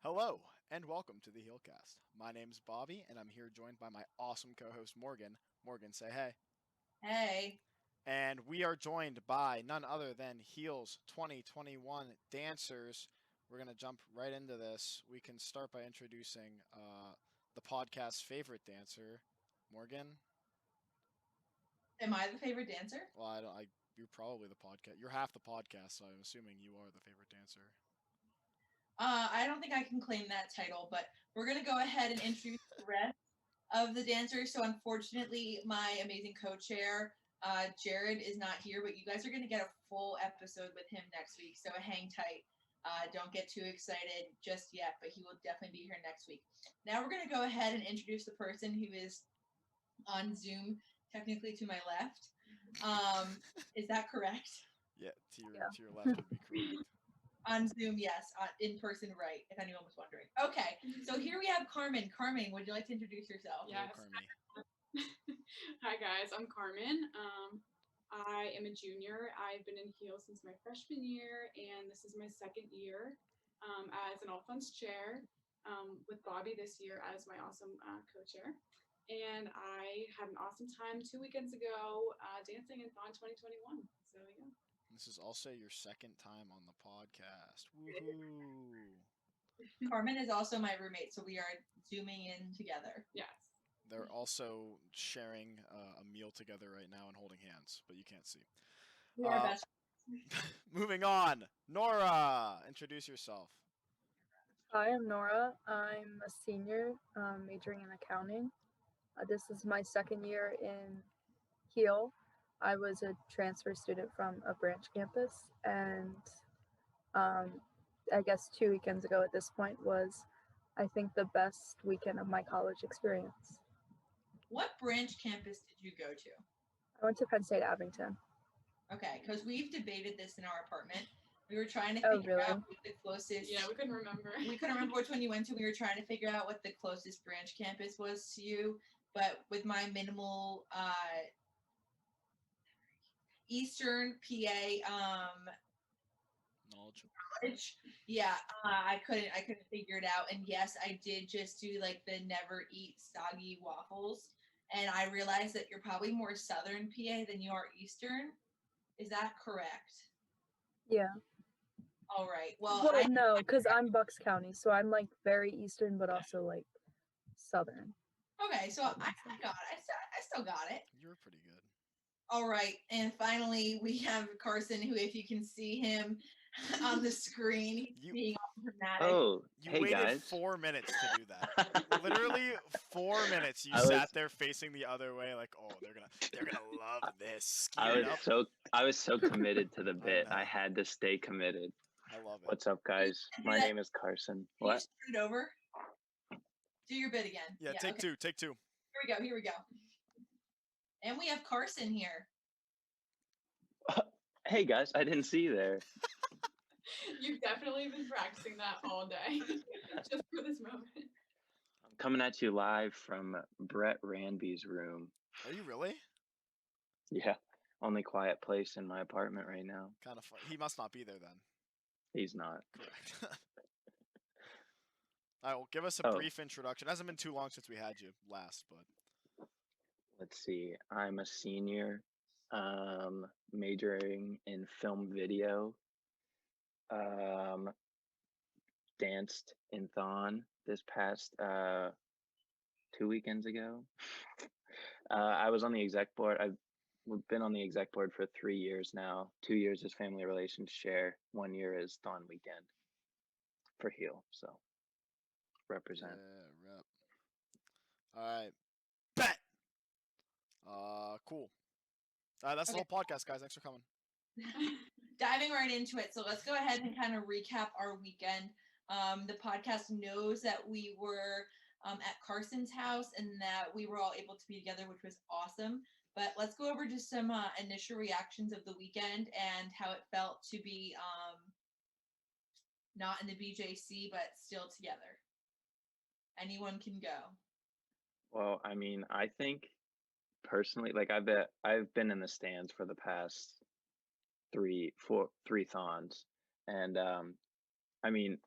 Hello, and welcome to the HEALcast. My name's Bobby, and I'm here joined by my awesome co host, Morgan. Morgan, say hey. Hey. And we are joined by none other than Heal's 2021 dancers. We're going to jump right into this. We can start by introducing the podcast's favorite dancer, Morgan. Am I the favorite dancer? Well, I don't. You're probably the podcast. You're half the podcast, so I'm assuming you are the favorite dancer. I don't think I can claim that title, but we're going to go ahead and introduce the rest of the dancers. So, unfortunately, my amazing co chair, Jared, is not here, but you guys are going to get a full episode with him next week. So, hang tight. Don't get too excited just yet, but he will definitely be here next week. Now, we're going to go ahead and introduce the person who is on Zoom, technically to my left. Is that correct? Yeah, to your left would be correct. On Zoom, yes. In person, right, if anyone was wondering. Okay, so here we have Carmen. Carmen, would you like to introduce yourself? Yes. Hi, guys. I'm Carmen. I am a junior. I've been in HEAL since my freshman year, and this is my second year as an all funds chair with Bobby this year as my awesome co-chair. And I had an awesome time 2 weekends ago dancing in Thon 2021. So, yeah. This is also your second time on the podcast. Woohoo! Carmen is also my roommate, so we are zooming in together. Yes. They're also sharing a meal together right now and holding hands, but you can't see. We are best. Moving on, Nora, introduce yourself. Hi, I'm Nora. I'm a senior majoring in accounting. This is my second year in HEAL. I was a transfer student from a branch campus, and I guess 2 weekends ago at this point was, I think, the best weekend of my college experience. What branch campus did you go to? I went to Penn State Abington. Okay, because we've debated this in our apartment. We were trying to Oh, figure really? out what the closest. Yeah, we couldn't remember. We couldn't remember which one you went to. We were trying to figure out what the closest branch campus was to you. But with my minimal Eastern PA Knowledge. yeah, I couldn't figure it out. And yes, I did just do like the never eat soggy waffles. And I realized that you're probably more Southern PA than you are Eastern. Is that correct? Yeah. All right. Well, no, because I'm Bucks County, so I'm like very Eastern, but also like Southern. Okay, so I got it. I still got it. You're pretty good. All right, and finally we have Carson, who, if you can see him on the screen, he's being all dramatic. Oh, You hey waited guys. 4 minutes to do that. Literally 4 minutes. You sat there facing the other way, like, oh, they're gonna love this. I was so committed to the bit. I had to stay committed. I love it. What's up, guys? My name is Carson. Can you start it over? Do your bit again. Yeah, take two. Here we go. And we have Carson here. Hey guys, I didn't see you there. You've definitely been practicing that all day, just for this moment. I'm coming at you live from Brett Ranby's room. Are you really? Yeah, only quiet place in my apartment right now. Kind of fun. He must not be there then. He's not. Correct. All right, well, give us a brief introduction. It hasn't been too long since we had you last, but. Let's see. I'm a senior, majoring in film video. Danced in Thon this past 2 weekends ago. I was on the exec board. I've been on the exec board for 3 years now. 2 years as family relations chair. 1 year as Thon weekend for HEAL. So represent. Yeah, rep. All right. Bet. Cool. That's the whole podcast, guys. Thanks for coming. Diving right into it. So let's go ahead and kind of recap our weekend. The podcast knows that we were at Carson's house and that we were all able to be together, which was awesome. But let's go over just some initial reactions of the weekend and how it felt to be not in the BJC, but still together. Anyone can go. Well, I mean, I think personally, like I've been in the stands for the past three Thons, and I mean,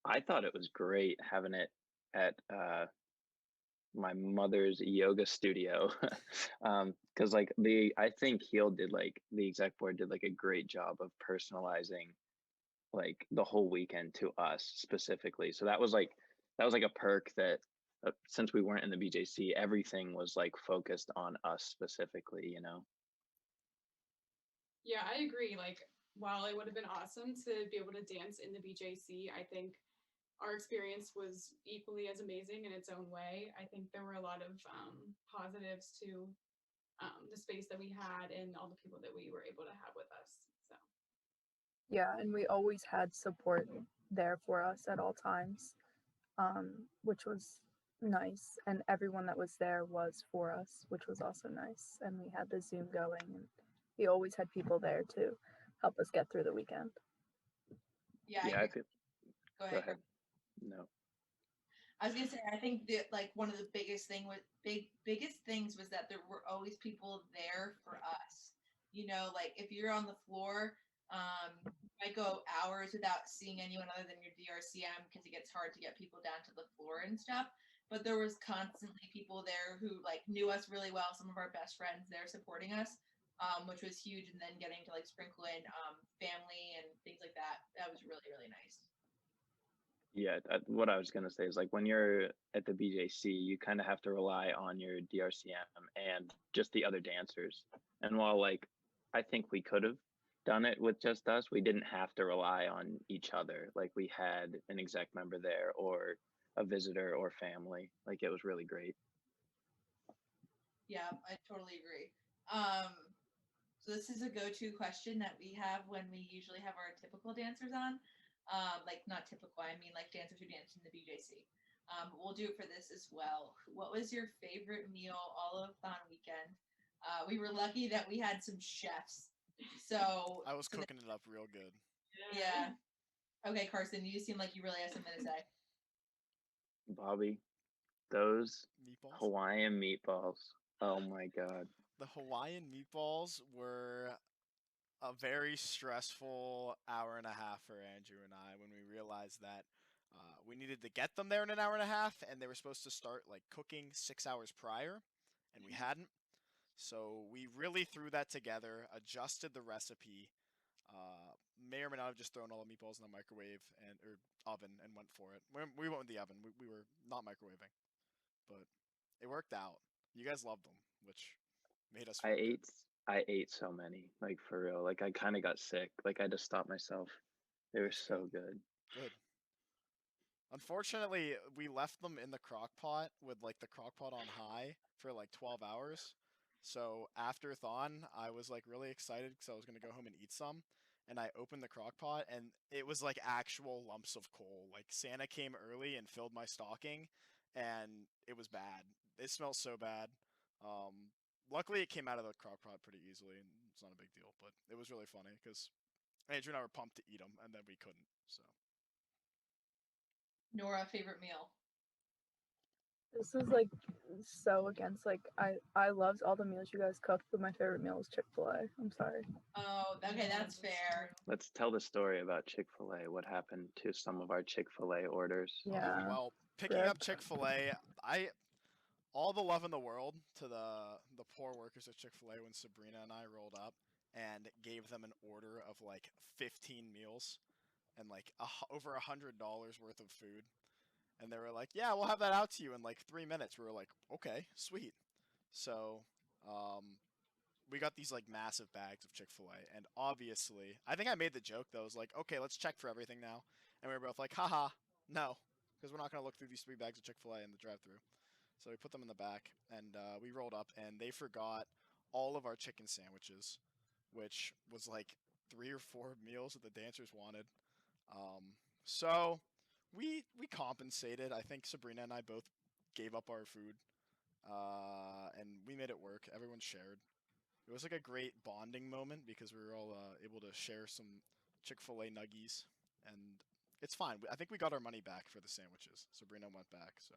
I thought it was great having it at my mother's yoga studio. Because like I think Heal did like the exec board did like a great job of personalizing like the whole weekend to us specifically. So that was like a perk that since we weren't in the BJC, everything was like focused on us specifically, you know. Yeah, I agree. Like, while it would have been awesome to be able to dance in the BJC, I think our experience was equally as amazing in its own way. I think there were a lot of positives to the space that we had and all the people that we were able to have with us. So, Yeah, and we always had support there for us at all times, which was nice. And everyone that was there was for us, which was also nice. And we had the Zoom going, and we always had people there to help us get through the weekend. Yeah, Yeah, I feel. Go Go ahead. ahead. No. I was gonna say, I think that like one of the biggest biggest things was that there were always people there for us. You know, like if you're on the floor, you might go hours without seeing anyone other than your DRCM because it gets hard to get people down to the floor and stuff. But there was constantly people there who like knew us really well. Some of our best friends there supporting us, which was huge. And then getting to like sprinkle in family and things like that. That was really really nice. Yeah, what I was gonna say is like when you're at the BJC, you kind of have to rely on your DRCM and just the other dancers. And while like I think we could have done it with just us, we didn't have to rely on each other. Like we had an exec member there or a visitor or family. Like it was really great. Yeah, I totally agree. Um, so this is a go-to question that we have when we usually have our typical dancers on. Like not typical, I mean like dancers who dance in the BJC. But we'll do it for this as well. What was your favorite meal all of Thon weekend? We were lucky that we had some chefs. So I was cooking it up real good. yeah. Okay, Carson, you seem like you really have something to say. Bobby, those Meatballs. Hawaiian meatballs. Oh my God. The Hawaiian meatballs were a very stressful hour and a half for Andrew and I when we realized that we needed to get them there in an hour and a half, and they were supposed to start like cooking 6 hours prior, and we hadn't. So we really threw that together, adjusted the recipe, may or may not have just thrown all the meatballs in the microwave and or oven and went for it. We went with the oven. We were not microwaving, but it worked out. You guys loved them, which made us I feel good. ate I ate so many, like for real. Like I kind of got sick. Like I just stopped myself. They were That's so good. good. Unfortunately, we left them in the crock pot with like the crock pot on high for like 12 hours. So after Thon, I was like really excited because I was gonna go home and eat some. And I opened the crock pot and it was like actual lumps of coal. Like Santa came early and filled my stocking, and it was bad. It smelled so bad. Luckily, it came out of the crock pot pretty easily, and it's not a big deal. But it was really funny because Andrew and I were pumped to eat them, and then we couldn't. So. Nora, favorite meal? This is like so against like I loved all the meals you guys cooked, but my favorite meal was Chick-fil-A. I'm sorry. Oh, okay, that's fair. Let's tell the story about Chick-fil-A. What happened to some of our Chick-fil-A orders? Yeah. Well, picking Rip. up Chick-fil-A, I all the love in the world to the poor workers at Chick-fil-A when Sabrina and I rolled up and gave them an order of like 15 meals and like over $100 worth of food. And they were like, "Yeah, we'll have that out to you in like 3 minutes." We were like, "Okay, sweet." So, we got these like massive bags of Chick-fil-A, and obviously, I think I made the joke that was like, "Okay, let's check for everything now," and we were both like, "Haha, no," because we're not gonna look through these 3 bags of Chick-fil-A in the drive-through. So we put them in the back, and we rolled up, and they forgot all of our chicken sandwiches, which was like 3 or 4 meals that the dancers wanted. So we compensated. I think Sabrina and I both gave up our food, and we made it work. Everyone shared. It was like a great bonding moment because we were all able to share some Chick-fil-A nuggies, and it's fine. I think we got our money back for the sandwiches. Sabrina went back, so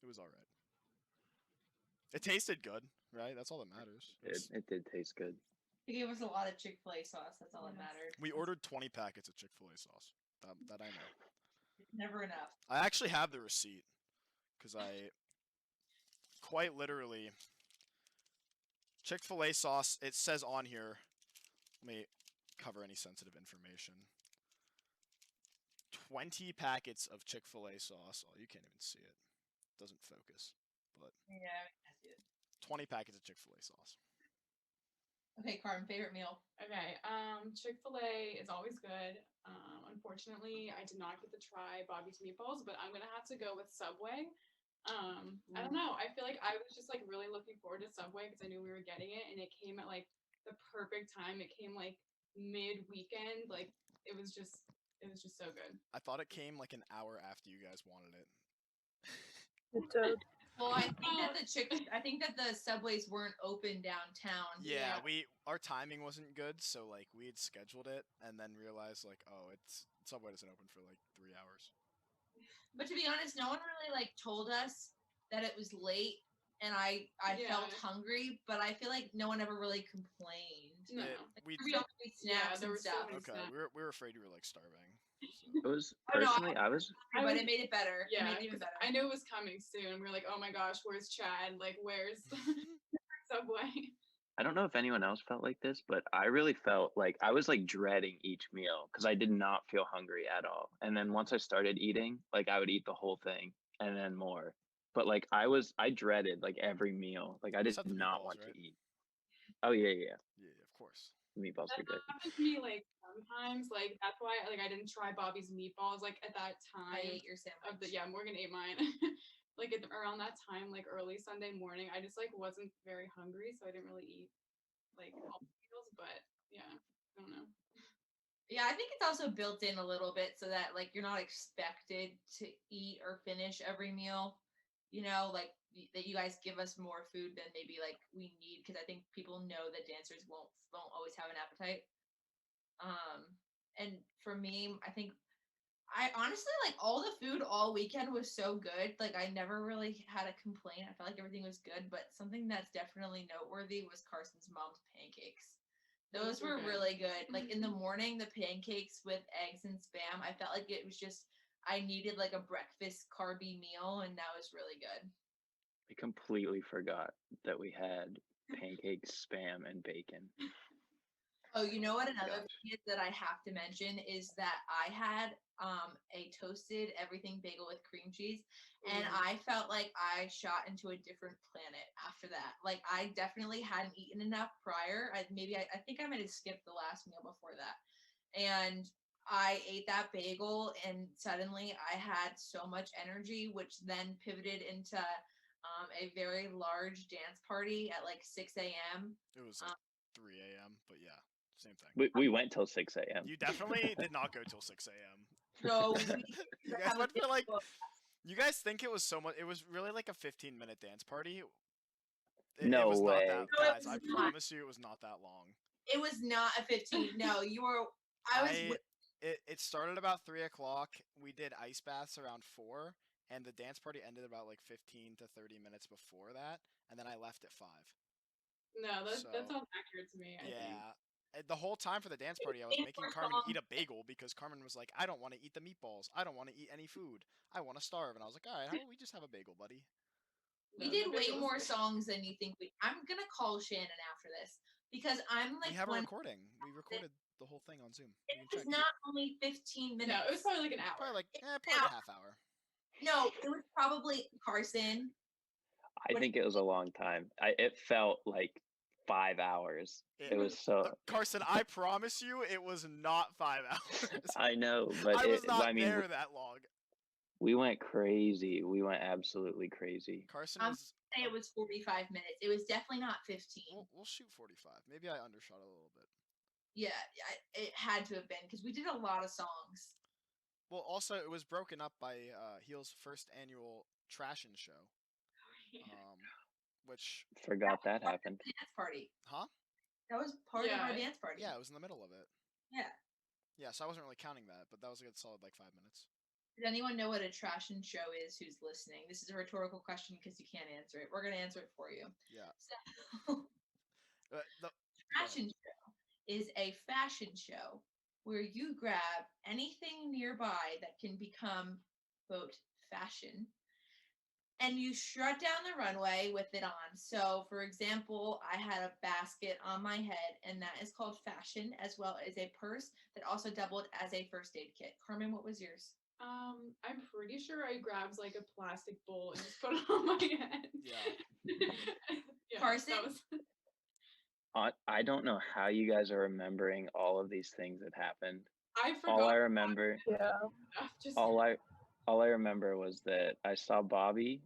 it was all right. It tasted good, right? That's all that matters. It did taste good. They gave us a lot of Chick-fil-A sauce. That's all that Yes. mattered. We ordered 20 packets of Chick-fil-A sauce. That I know. Never enough. I actually have the receipt because I quite literally Chick-fil-A sauce. It says on here. Let me cover any sensitive information. 20 packets of Chick-fil-A sauce. Oh, you can't even see it. Doesn't focus. But Yeah, I see it. 20 packets of Chick-fil-A sauce. Okay, Carmen, favorite meal. Okay, Chick-fil-A is always good. Unfortunately, I did not get to try Bobby's meatballs, but I'm gonna have to go with Subway. I don't know. I feel like I was just like really looking forward to Subway because I knew we were getting it, and it came at like the perfect time. It came like mid-weekend. Like it was just so good. I thought it came like an hour after you guys wanted it. It did. Well, I think that the Subways weren't open downtown. Yeah, Yeah. our timing wasn't good, so like we had scheduled it and then realized like, oh, it's Subway doesn't open for like 3 hours. But to be honest, no one really like told us that it was late, and I Yeah. felt hungry, but I feel like no one ever really complained. No. We We don't eat snacks there and were so stuff. many okay. snacks. We were afraid you were like starving. It was Oh, no, personally, I was But it made it better. Yeah, It made it even 'cause better. I knew it was coming soon. We were like, oh my gosh, where's Chad? Like, where's Subway? I don't know if anyone else felt like this, but I really felt like I was like dreading each meal because I did not feel hungry at all. And then once I started eating, like I would eat the whole thing and then more. But like I dreaded like every meal. Like I did Except the not meatballs, want right? to eat. Oh yeah. Yeah, of course. The meatballs That were good. happened to me like sometimes. Like that's why like I didn't try Bobby's meatballs like at that I time ate your sandwich. of the Morgan ate mine. Like around that time, like early Sunday morning, I just like wasn't very hungry, so I didn't really eat like all the meals. But yeah, I don't know. Yeah, I think it's also built in a little bit so that like you're not expected to eat or finish every meal. You know, like that you guys give us more food than maybe like we need because I think people know that dancers won't always have an appetite. And for me, I think I honestly like all the food all weekend was so good. Like I never really had a complaint. I felt like everything was good, but something that's definitely noteworthy was Carson's mom's pancakes. Those were good. really good. Like in the morning, the pancakes with eggs and spam, I felt like it was just I needed like a breakfast carby meal, and that was really good. I completely forgot that we had pancakes, spam, and bacon. Oh, you know what? Another Gosh. thing is that I have to mention is that I had a toasted everything bagel with cream cheese, and Ooh. I felt like I shot into a different planet after that. Like I definitely hadn't eaten enough prior. I think I might have skipped the last meal before that, and I ate that bagel, and suddenly I had so much energy, which then pivoted into a very large dance party at like 6 a.m. It was like 3 a.m., but yeah, same thing. We went till 6 a.m. You definitely did not go till 6 a.m. So You guys went for like. You guys think it was so much? It was really like a 15-minute dance party. It No was way. not that, No, it guys. was I not. promise you, it was not that long. It was not a 15. No, you were. I was. It started about 3 o'clock. We did ice baths around 4, and the dance party ended about like 15 to 30 minutes before that, and then I left at 5. No, that So, sounds accurate to me. I think. Yeah. The whole time for the dance party, I was making Carmen eat a bagel because Carmen was like, I don't want to eat the meatballs. I don't want to eat any food. I want to starve. And I was like, all right, how about we just have a bagel, buddy? We No, did the way bagels- more songs than you think we. I'm gonna call Shannon after this because I'm like We have a one. recording. We recorded the whole thing on Zoom. It You can was check. not only 15 minutes. No, it was probably like an hour. Probably like hour. a half hour. No, it was probably Carson. I think it was a long time. It felt like 5 hours. It was so. Carson, I promise you, it was not 5 hours. I know, but I was not I mean, there that long. we went crazy. We went absolutely crazy. Carson I'm was. Say it was 45 minutes. It was definitely not 15. We'll shoot 45. Maybe I undershot a little bit. Yeah, it had to have been because we did a lot of songs. Well, also it was broken up by Heal's first annual Trashin' show, which Forgot that happened. The dance party. Huh? That was part of Yeah. our dance party. Yeah, it was in the middle of it. Yeah. Yeah, so I wasn't really counting that, but that was a good solid like 5 minutes. Does anyone know what a trashin' show is who's listening? This is a rhetorical question because you can't answer it. We're going to answer it for you. Yeah. So, The trashin' show is a fashion show where you grab anything nearby that can become, quote, fashion, and you strut down the runway with it on. So, for example, I had a basket on my head, and that is called fashion, as well as a purse that also doubled as a first aid kit. Carmen, what was yours? I'm pretty sure I grabbed like a plastic bowl and just put it on my head. Yeah. Yeah, Carson? that was I don't know how you guys are remembering all of these things that happened. I forgot. All I remember, Yeah. Just all I remember was that I saw Bobby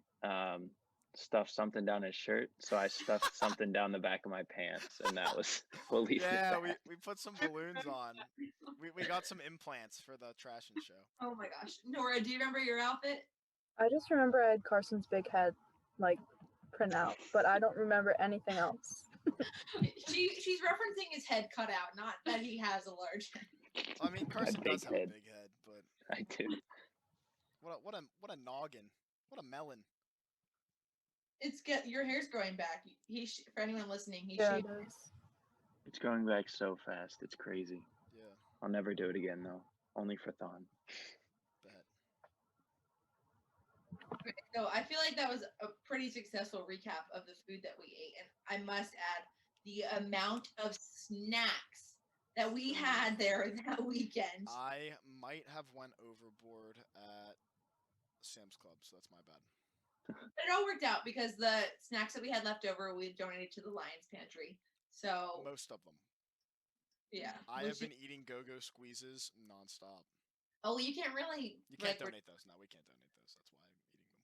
stuff something down his shirt, so I stuffed something down the back of my pants, and that was we'll leave it Yeah, at that. we put some balloons on. We got some implants for the trash and show. Oh my gosh. Nora, do you remember your outfit? I just remember I had Carson's big head, like, print out, but I don't remember anything else. She's referencing his head cut out, not that he has a large head. I mean, Carson big does have head. a big head, but I do. what a noggin. What a melon. Your hair's growing back. For anyone listening, he Yeah, shaved. it is. It's going back so fast. It's crazy. Yeah, I'll never do it again though. Only for Thon. bet. So I feel like that was a pretty successful recap of the food that we ate, and I must add the amount of snacks that we had there that weekend. I might have went overboard at Sam's Club, so that's my bad. But it all worked out because the snacks that we had left over, we donated to the Lions Pantry. So Most of them. yeah, I have been eating Go-Go Squeezes nonstop. Oh, you can't really. You can't like, donate those. No, we can't donate those. That's why I'm eating them.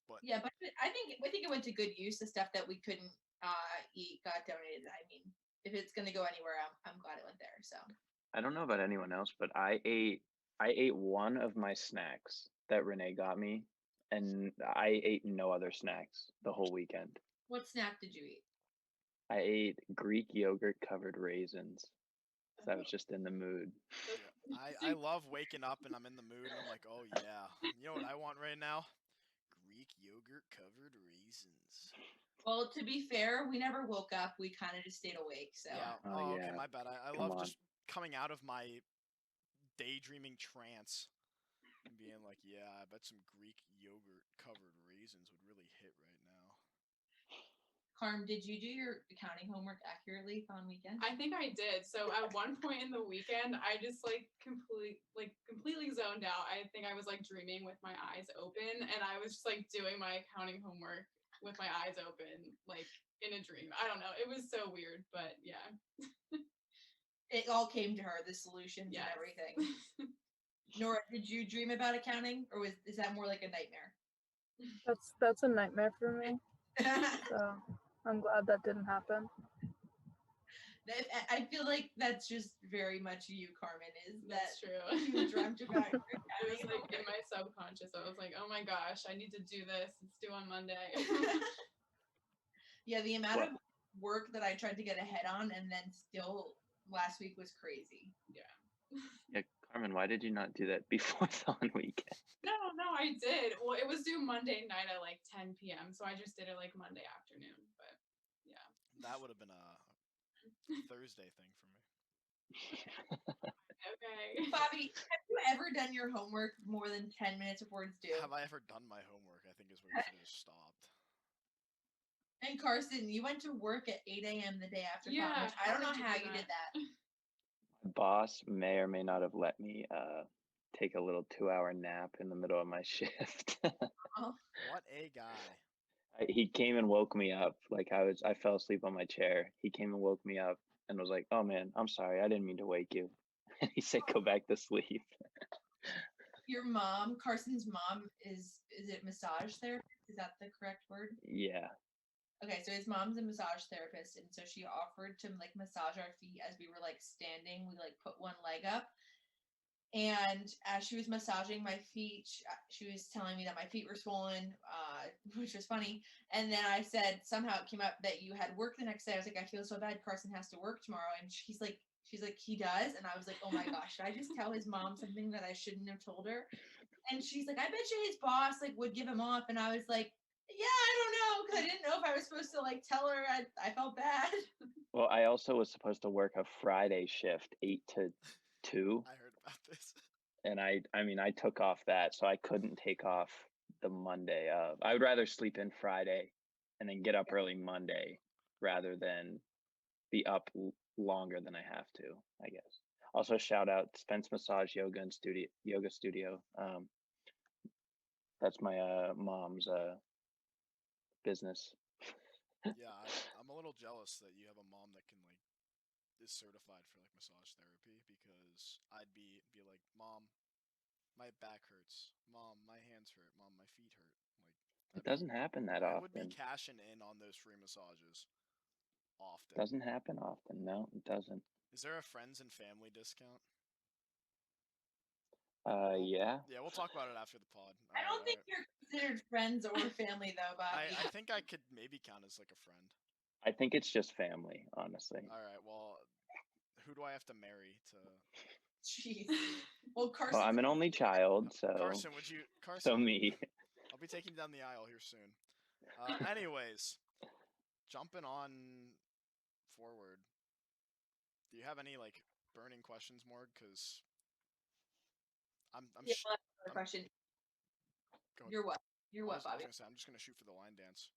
But Yeah, but I think it went to good use. The stuff that we couldn't eat got donated. I mean, if it's gonna go anywhere, I'm glad it went there. So I don't know about anyone else, but I ate one of my snacks that Renee got me, and I ate no other snacks the whole weekend. what snack did you eat? I ate Greek yogurt covered raisins. 'Cause I was just in the mood. I love waking up and I'm in the mood and I'm like, oh yeah. You know what I want right now? Greek yogurt covered raisins. Well, to be fair, we never woke up. We kind of just stayed awake. So Yeah. Oh, Oh, okay, yeah. my bad. I Come love on. just coming out of my daydreaming trance and being like, yeah, I bet some Greek yogurt covered raisins would really hit right now. Carm, did you do your accounting homework accurately on weekend? I think I did. So at one point in the weekend, I just completely zoned out. I think I was like dreaming with my eyes open, and I was just like doing my accounting homework with my eyes open, like in a dream. I don't know. It was so weird, but yeah. It all came to her, the solutions Yes. and everything. Nora, did you dream about accounting, or is that more like a nightmare? That's a nightmare for me. So I'm glad that didn't happen. I feel like that's just very much you, Carmen. Is that That's true. you dreamt about your It was accounting like in homework? my subconscious. I was like, oh my gosh, I need to do this. It's due on Monday. Yeah, the amount of work that I tried to get ahead on, and then still last week was crazy. Yeah, Carmen, why did you not do that before Thon weekend? No, I did. Well, it was due Monday night at like 10 p.m. So I just did it like Monday afternoon. But yeah. That would have been a Thursday thing for me. Okay. Bobby, have you ever done your homework more than 10 minutes before it's due? Have I ever done my homework? I think is where you should have just stopped. And Carson, you went to work at 8 a.m. the day after Yeah, college. I don't know did how do you did that. My boss may or may not have let me take a little 2-hour nap in the middle of my shift. What a guy. He came and woke me up. Like I fell asleep on my chair. He came and woke me up and was like, "Oh man, I'm sorry. I didn't mean to wake you." And he said, "Go back to sleep." Your mom, Carson's mom, is it massage therapist? Is that the correct word? Yeah. Okay, so his mom's a massage therapist, and so she offered to like massage our feet as we were like standing. We like put one leg up, and as she was massaging my feet, she was telling me that my feet were swollen, which was funny. And then I said somehow it came up that you had work the next day. I was like, I feel so bad. Carson has to work tomorrow, and she's like, he does, and I was like, oh my gosh, should I just tell his mom something that I shouldn't have told her? And she's like, I bet you his boss like would give him off, and I was like, yeah, I don't know, because I didn't know if I was supposed to like tell her. I felt bad. Well, I also was supposed to work a Friday shift, 8 to 2, I heard about this. and I took off that, so I couldn't take off the Monday of. I would rather sleep in Friday and then get up early Monday rather than be up longer than I have to, I guess. Also, shout out Spence Massage Yoga Studio. That's my mom's business. Yeah, I'm a little jealous that you have a mom that can like is certified for like massage therapy because I'd be like, Mom, my back hurts. Mom, my hands hurt. Mom, my feet hurt. It doesn't happen that I would be often. cashing in on those free massages often. Doesn't happen often. No, it doesn't. Is there a friends and family discount? Yeah. Yeah, we'll talk about it after the pod. I don't think you're considered friends or family though, Bobby. I think I could maybe count as like a friend. I think it's just family, honestly. All right, well, who do I have to marry to? Jeez. Well, Carson. Well, I'm an only child, so Carson, so me. I'll be taking you down the aisle here soon. Anyways, jumping on forward. Do you have any like burning questions, Morg? Because I'm Yeah, well, that's another question. Go ahead. You're what? You're I what, was Bobby? gonna say I'm just gonna shoot for the line dance.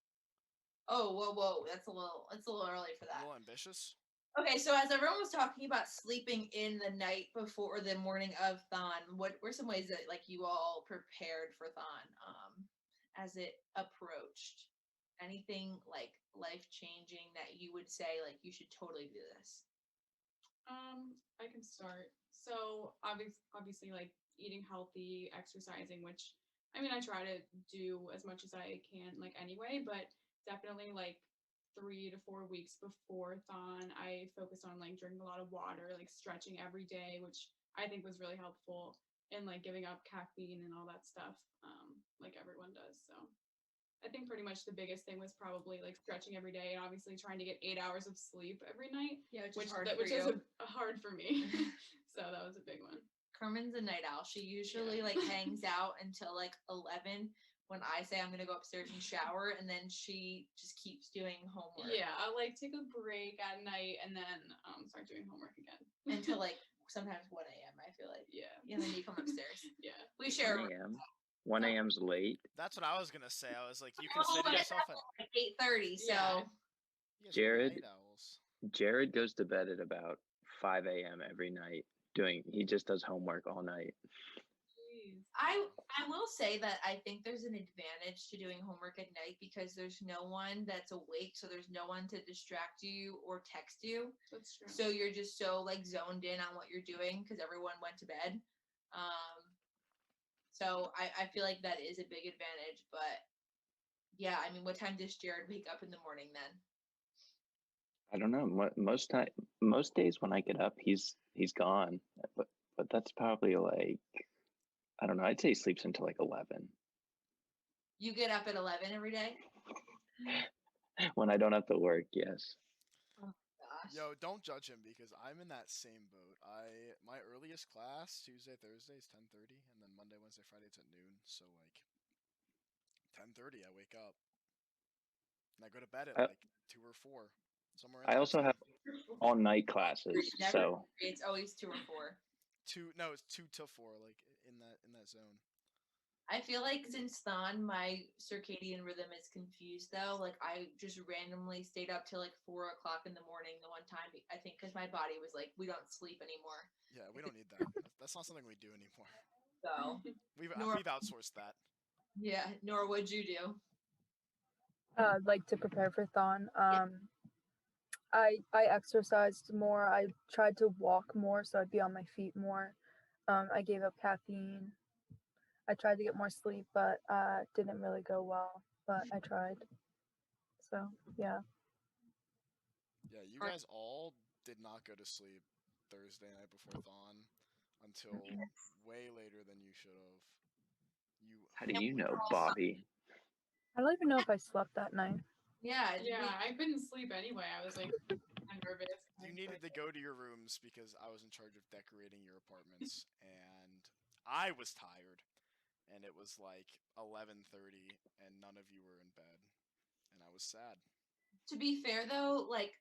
Oh, whoa. It's a little early for A that. little ambitious. Okay, so as everyone was talking about sleeping in the night before the morning of Thon, what were some ways that like you all prepared for Thon as it approached? Anything like life changing that you would say like you should totally do this? I can start. So obviously, like eating healthy, exercising, which I mean, I try to do as much as I can, like anyway, but definitely like 3 to 4 weeks before Thon, I focused on like drinking a lot of water, like stretching every day, which I think was really helpful, and like giving up caffeine and all that stuff, like everyone does. So I think pretty much the biggest thing was probably like stretching every day and obviously trying to get 8 hours of sleep every night. Yeah, which is hard that, for which you. is hard for me. So that was a big one. Carmen's a night owl. She usually like hangs out until like 11 when I say I'm gonna go upstairs and shower, and then she just keeps doing homework. Yeah, I'll like take a break at night and then start doing homework again. Until like sometimes 1 a.m. I feel like. Yeah. And then you come upstairs. Yeah. We share. 1 a.m. 1 a.m.'s late. That's what I was gonna say. I was like, you Well, consider but yourself it's a like 8:30, so Yeah. you guys are Jared- night owls. Jared goes to bed at about 5 a.m. every night. He just does homework all night. Jeez. I will say that I think there's an advantage to doing homework at night because there's no one that's awake, so there's no one to distract you or text you. That's true. So you're just so like zoned in on what you're doing because everyone went to bed. So I feel like that is a big advantage. But yeah, I mean, what time does Jared wake up in the morning then? I don't know. Most days when I get up, he's gone. But that's probably like, I don't know. I'd say he sleeps until like 11. You get up at 11 every day? When I don't have to work, yes. Oh my gosh. Yo, don't judge him because I'm in that same boat. My earliest class Tuesday, Thursday is 10:30, and then Monday, Wednesday, Friday it's at noon. So like 10:30, I wake up, and I go to bed at I- like 2 or 4, somewhere. I also have all night classes, Never, so it's always 2 or 4. it's 2 to 4, like in that zone. I feel like since Thon, my circadian rhythm is confused though. Like I just randomly stayed up till like 4 o'clock in the morning the one time. I think because my body was like, we don't sleep anymore. Yeah, we don't need that. That's not something we do anymore. So We've Nor- outsourced that. yeah, nor would you do. Like to prepare for Thon. I exercised more. I tried to walk more, so I'd be on my feet more. I gave up caffeine. I tried to get more sleep, but didn't really go well. But I tried. So yeah. Yeah, you guys all did not go to sleep Thursday night before Thon until way later than you should have. how do you know, Bobby? I don't even know if I slept that night. Yeah. Yeah, I couldn't sleep anyway. I was like nervous. You needed to go to your rooms because I was in charge of decorating your apartments, and I was tired, and it was like 11:30, and none of you were in bed, and I was sad. To be fair though, like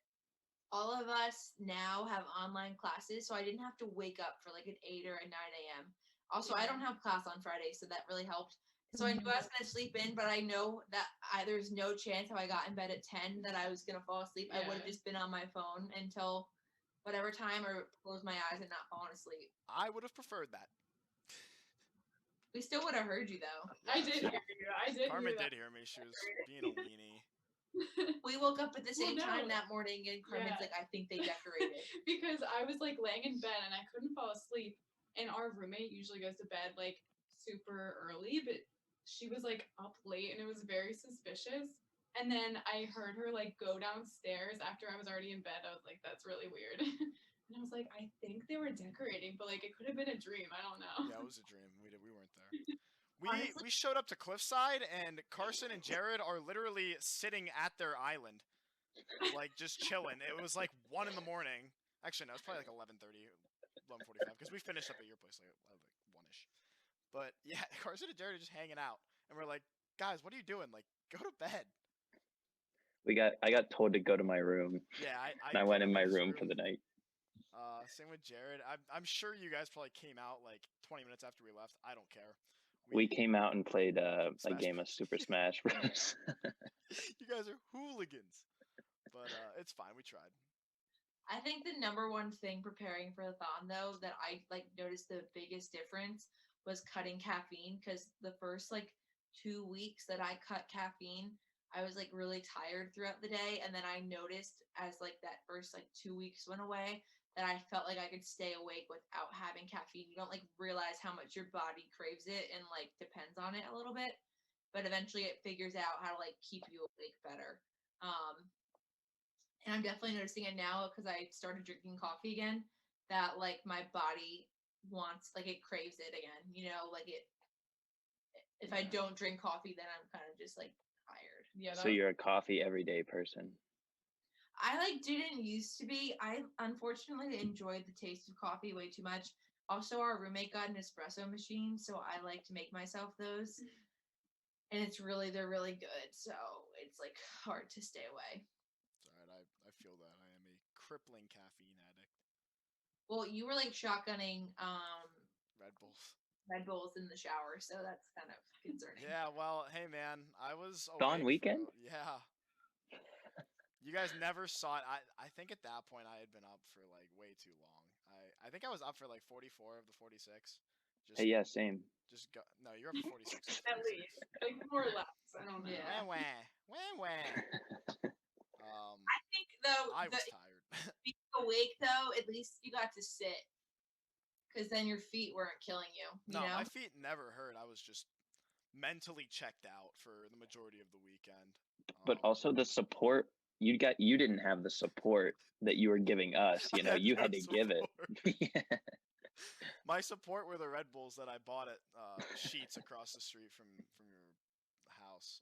all of us now have online classes, so I didn't have to wake up for like an 8 or a 9 a.m. Also, I Yeah. don't have class on Friday, so that really helped. So I knew I was gonna sleep in, but I know that there's no chance if I got in bed at 10 that I was gonna fall asleep. I would have Yeah. just been on my phone until whatever time or close my eyes and not fallen asleep. I would have preferred that. We still would have heard you though. I did hear you. I did Carmen hear that. did hear me. She was being a weenie. We woke up at the Well, same time no. that morning, and Carmen's Yeah. like, "I think they decorated." Because I was like laying in bed and I couldn't fall asleep. And our roommate usually goes to bed like super early, but she was like up late and it was very suspicious. And then I heard her like go downstairs after I was already in bed. I was like, that's really weird. And I was like, I think they were decorating, but like it could have been a dream. I don't know. Yeah, it was a dream. We weren't there. Honestly- We showed up to Cliffside, and Carson and Jared are literally sitting at their island, like just chilling. It was like 1 in the morning. Actually, no, it's probably like 11:30, 11:45, because we finished up at your place like 1ish. But yeah, Carson and Jared are just hanging out, and we're like, guys, what are you doing? Like, go to bed. I got told to go to my room, Yeah, and I put went in him my his room for the night. Same with Jared. I'm sure you guys probably came out like 20 minutes after we left. I don't care. We came out and played a Smash game of Super Smash Bros. You guys are hooligans, but it's fine. We tried. I think the number one thing preparing for the thon though that I like noticed the biggest difference was cutting caffeine, because the first like 2 weeks that I cut caffeine, I was like really tired throughout the day, and then I noticed as like that first like 2 weeks went away that I felt like I could stay awake without having caffeine. You don't like realize how much your body craves it and like depends on it a little bit, but eventually it figures out how to like keep you awake better. And I'm definitely noticing it now because I started drinking coffee again, that like my body wants, like, it craves it again, like it, if I Yeah. don't drink coffee, then I'm kind of just like tired. Yeah. So you're a coffee everyday person. I like didn't used to be. I unfortunately enjoyed the taste of coffee way too much. Also, our roommate got an espresso machine, so I like to make myself those. And they're really good. So it's like hard to stay away. It's alright. I feel that. I am a crippling caffeine addict. Well, you were like shotgunning Red Bulls. Red Bulls in the shower, so that's kind of concerning. Yeah, well, hey man, I was Gone awake weekend? yeah. You guys never saw it. I think at that point I had been up for like way too long. I think I was up for like 44 of the 46. Just Hey, yeah, same. just go. No, you're up for 46. of the At 46. least. Like more or less. I don't know. Yeah. Wah wah. Wah wah. I think though, I was tired. being awake though, at least you got to sit, because then your feet weren't killing you. You No, know? my feet never hurt. I was just mentally checked out for the majority of the weekend. But also the support you didn't have the support that you were giving us. I had You no had to give it. Yeah. My support were the Red Bulls that I bought at Sheets across the street from your house.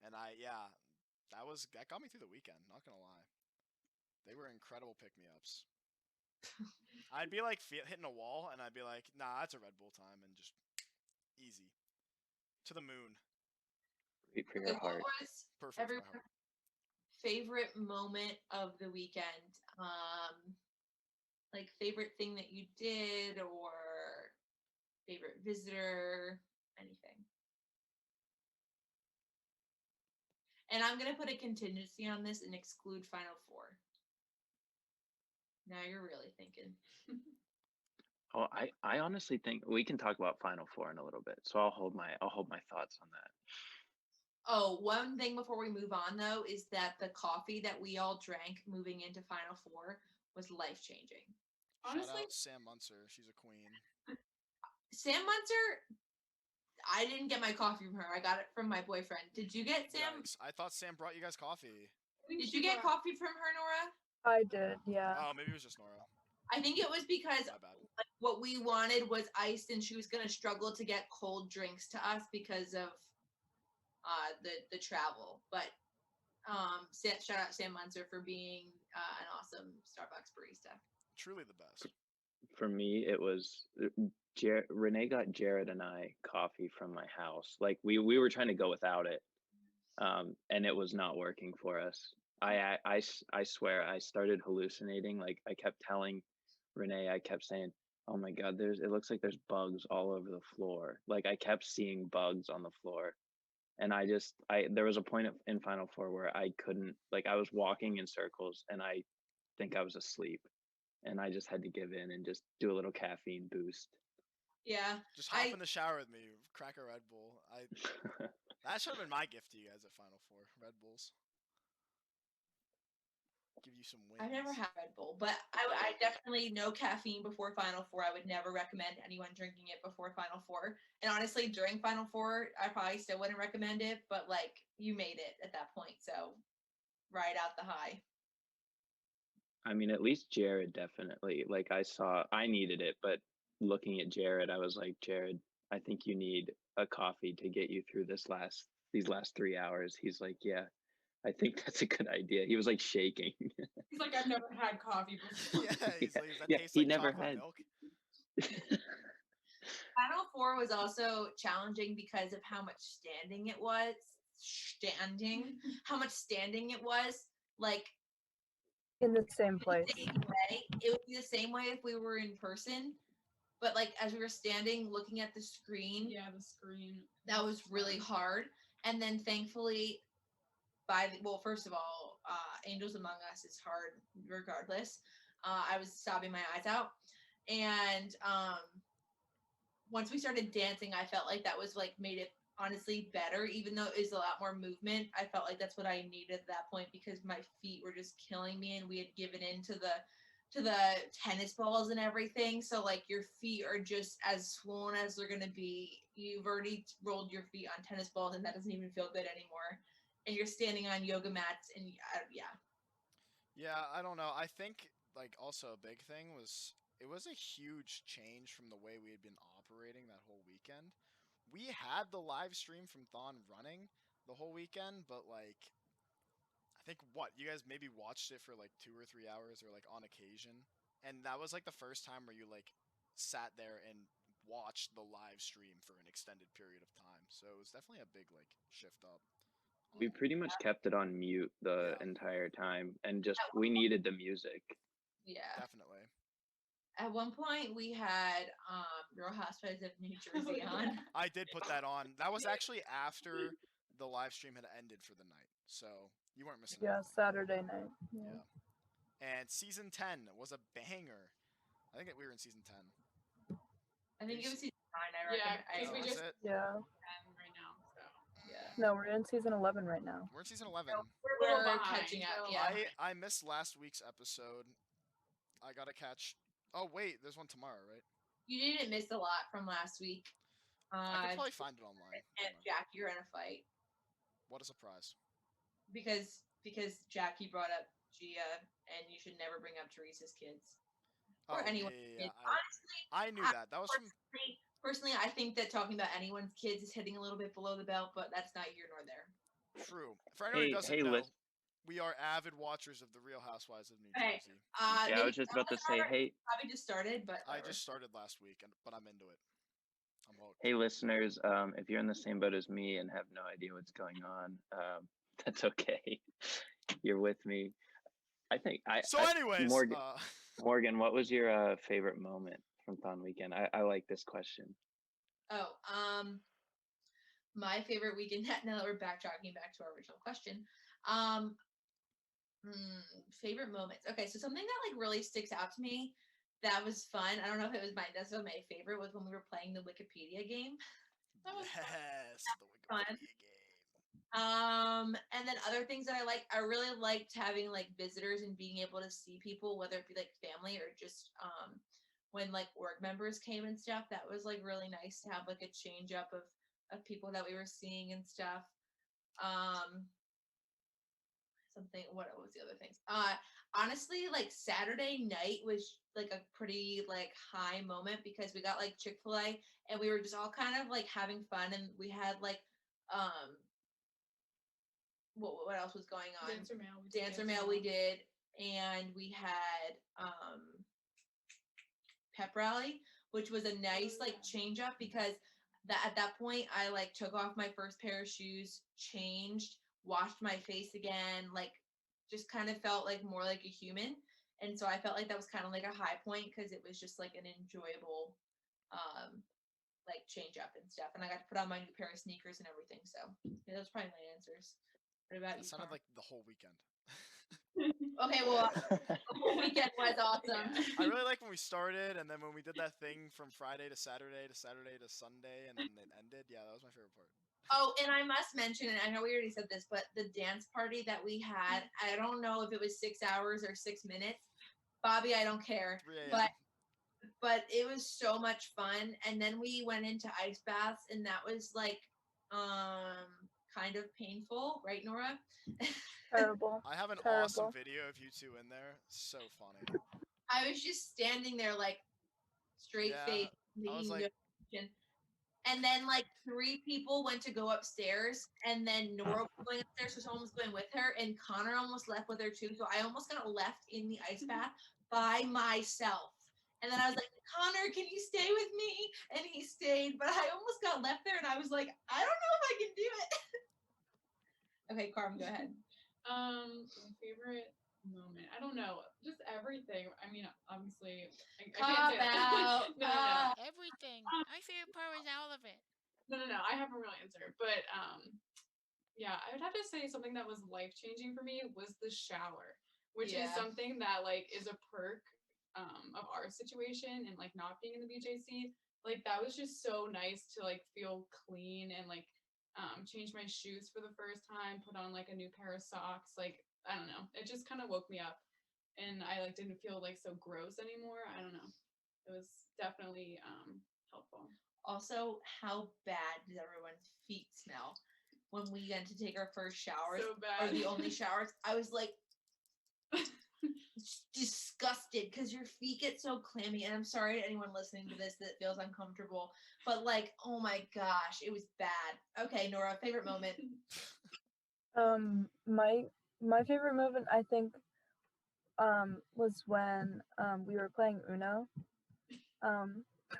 And that got me through the weekend. Not gonna lie, they were incredible pick me ups. I'd be like hitting a wall, and I'd be like, "Nah, that's a Red Bull time," and just easy to the moon. Great for Okay, your heart. what was Perfect for my everyone's heart. favorite moment of the weekend? Like favorite thing that you did, or favorite visitor, anything. And I'm gonna put a contingency on this and exclude Final Four. Now you're really thinking. Oh, I honestly think we can talk about Final Four in a little bit. So I'll hold my thoughts on that. Oh, one thing before we move on though is that the coffee that we all drank moving into Final Four was life changing. Shout Honestly, out Sam Munzer. She's a queen. Sam Munzer, I didn't get my coffee from her. I got it from my boyfriend. Did you get Sam? Yikes. I thought Sam brought you guys coffee. Did you get coffee from her, Nora? I did, yeah. Oh, maybe it was just Nora. I think it was because My bad. like, what we wanted was iced, and she was gonna struggle to get cold drinks to us because of the travel. But shout out Sam Munzer for being an awesome Starbucks barista. Truly the best. For me, it was Renee got Jared and I coffee from my house. Like we were trying to go without it, and it was not working for us. I swear I started hallucinating. Like I kept telling Renee, I kept saying, "Oh my God, it looks like there's bugs all over the floor." Like I kept seeing bugs on the floor. And there was a point in Final Four where I couldn't, like I was walking in circles and I think I was asleep and I just had to give in and just do a little caffeine boost. Yeah. Just hop in the shower with me, crack a Red Bull. That should have been my gift to you guys at Final Four. Red Bulls. Give you some wings. I've never had Red Bull, but I definitely no caffeine before Final Four. I would never recommend anyone drinking it before Final Four. And honestly, during Final Four, I probably still wouldn't recommend it. But like, you made it at that point, so ride out the high. I mean, at least Jared definitely. Like I needed it, but looking at Jared, I was like, Jared, I think you need a coffee to get you through these last 3 hours. He's like, yeah, I think that's a good idea. He was like shaking. He's like, I've never had coffee before. Yeah, he's like, does that taste he like never chocolate had. milk? Final Four was also challenging because of how much standing it was. How much standing it was. Like, In the same place. same way. It would be the same way if we were in person, but like as we were standing looking at the screen, Yeah, the screen. that was really hard. And then thankfully, first of all, Angels Among Us is hard regardless. I was sobbing my eyes out, and once we started dancing, I felt like that was like made it honestly better, even though it was a lot more movement. I felt like that's what I needed at that point because my feet were just killing me and we had given in to the tennis balls and everything. So like your feet are just as swollen as they're gonna be. You've already rolled your feet on tennis balls and that doesn't even feel good anymore. And you're standing on yoga mats and yeah. Yeah, I don't know. I think like also a big thing was it was a huge change from the way we had been operating that whole weekend. We had the live stream from Thon running the whole weekend, but like I think what you guys maybe watched it for like 2 or 3 hours or like on occasion, and that was like the first time where you like sat there and watched the live stream for an extended period of time. So it was definitely a big like shift up. We pretty much kept it on mute the Yeah. entire time and just we needed the music. Yeah. Definitely. At one point, we had Real Housewives of New Jersey on. I did put that on. That was actually after the live stream had ended for the night, so you weren't missing Yeah, anything. Saturday night. Yeah. Yeah. And season 10 was a banger. I think we were in season 10. I think it was season 9. I Yeah, recommend. 'cause we Was just- it? Yeah. Right now, so. Yeah. No, we're in season 11 right now. We're in season 11. We're a little We're behind, catching up. so- Yeah. I missed last week's episode. I gotta catch. Oh wait, there's one tomorrow, right? You didn't miss a lot from last week. I could probably find it online. And Jack, you're in a fight What a surprise! because Jackie brought up Gia, and you should never bring up Teresa's kids or anyone's kids. Honestly, I knew that. That was from. personally, I think that talking about anyone's kids is hitting a little bit below the belt, but that's not here nor there. True. For anyone who doesn't hey, know, listen. we are avid watchers of the Real Housewives of New Hey, Jersey. Yeah, I was just about to say, hey, Probably just started, but I whatever. just started last week, but I'm into it. I'm hooked. hey, listeners, if you're in the same boat as me and have no idea what's going on, that's okay. You're with me. I think So, anyways, Morgan, what was your favorite moment from Thon Weekend? I like this question. Oh, my favorite weekend. Now that we're backtracking back to our original question, favorite moments. Okay, so something that like really sticks out to me that was fun. I don't know if it was necessarily my favorite was when we were playing the Wikipedia game. That was yes, the fun. Wikipedia game. And then other things that I really liked having like visitors and being able to see people, whether it be like family or just when like work members came and stuff. That was like really nice to have like a change up of people that we were seeing and stuff. What was the other things? Honestly, like Saturday night was like a pretty like high moment because we got like Chick-fil-A and we were just all kind of like having fun and we had like what else was going on? Dancer mail we did, and we had pep rally, which was a nice like change up because at that point I like took off my first pair of shoes, changed, washed my face again, like just kind of felt like more like a human. And so I felt like that was kind of like a high point because it was just like an enjoyable like change up and stuff. And I got to put on my new pair of sneakers and everything. So yeah, those are probably my answers. What about That you, sounded Carm? like the whole weekend. Okay, well, the whole weekend was awesome. Yeah. I really like when we started, and then when we did that thing from Friday to Saturday to Saturday to Sunday, and then it ended. Yeah, that was my favorite part. Oh, and I must mention, and I know we already said this, but the dance party that we had, I don't know if it was 6 hours or 6 minutes. Bobby, I don't care. 3 a.m. But it was so much fun. And then we went into ice baths, and that was like kind of painful, right, Nora? Terrible. I have an Terrible. awesome video of you two in there. So funny. I was just standing there like straight Yeah, face, I was making like- no attention. And then like 3 people went to go upstairs, and then Nora was going upstairs, so someone was going with her, and Connor almost left with her too. So I almost got left in the ice bath by myself. And then I was like, Connor, can you stay with me? And he stayed, but I almost got left there, and I was like, I don't know if I can do it. Okay, Carm, go ahead. My favorite moment. I don't know. Just everything. I mean, obviously, I Cop can't say that. out. No. Everything. My favorite part was all of it. No. I have a real answer, but yeah, I would have to say something that was life changing for me was the shower, which is Yeah. something that like is a perk of our situation and like not being in the BJC. Like that was just so nice to like feel clean and like change my shoes for the first time, put on like a new pair of socks. Like I don't know, it just kind of woke me up, and I like didn't feel like so gross anymore. I don't know, it was definitely helpful. Also, how bad does everyone's feet smell when we went to take our first showers So or bad. the only showers? I was like disgusted because your feet get so clammy. And I'm sorry to anyone listening to this that feels uncomfortable, but like, oh my gosh, it was bad. Okay, Nora, favorite moment. My favorite moment I think was when we were playing Uno.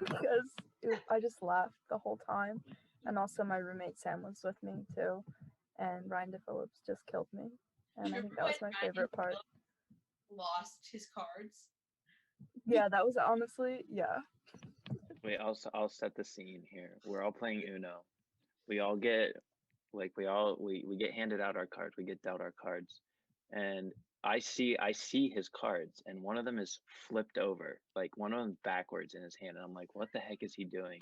Because I just laughed the whole time, and also my roommate Sam was with me too, and Ryan DePhillips just killed me, and I think that was my favorite part. Lost his cards. Yeah, that was honestly, yeah. Wait, I'll set the scene here. We're all playing Uno. We all get like we get handed out our cards. We get dealt our cards, and I see his cards, and one of them is flipped over, like one of them backwards in his hand, and I'm like, what the heck is he doing?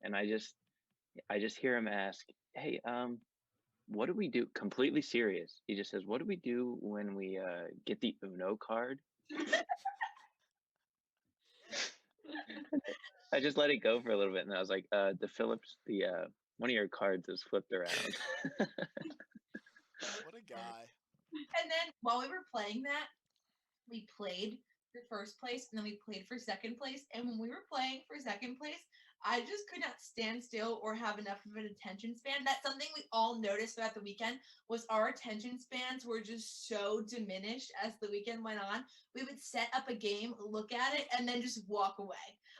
And I just hear him ask, hey, what do we do? Completely serious. He just says, what do we do when we get the Uno card? I just let it go for a little bit, and I was like, the Phillips, the one of your cards is flipped around. What a guy. And then while we were playing that, we played for first place, and then we played for second place. And when we were playing for second place, I just could not stand still or have enough of an attention span. That's something we all noticed throughout the weekend was our attention spans were just so diminished as the weekend went on. We would set up a game, look at it, and then just walk away.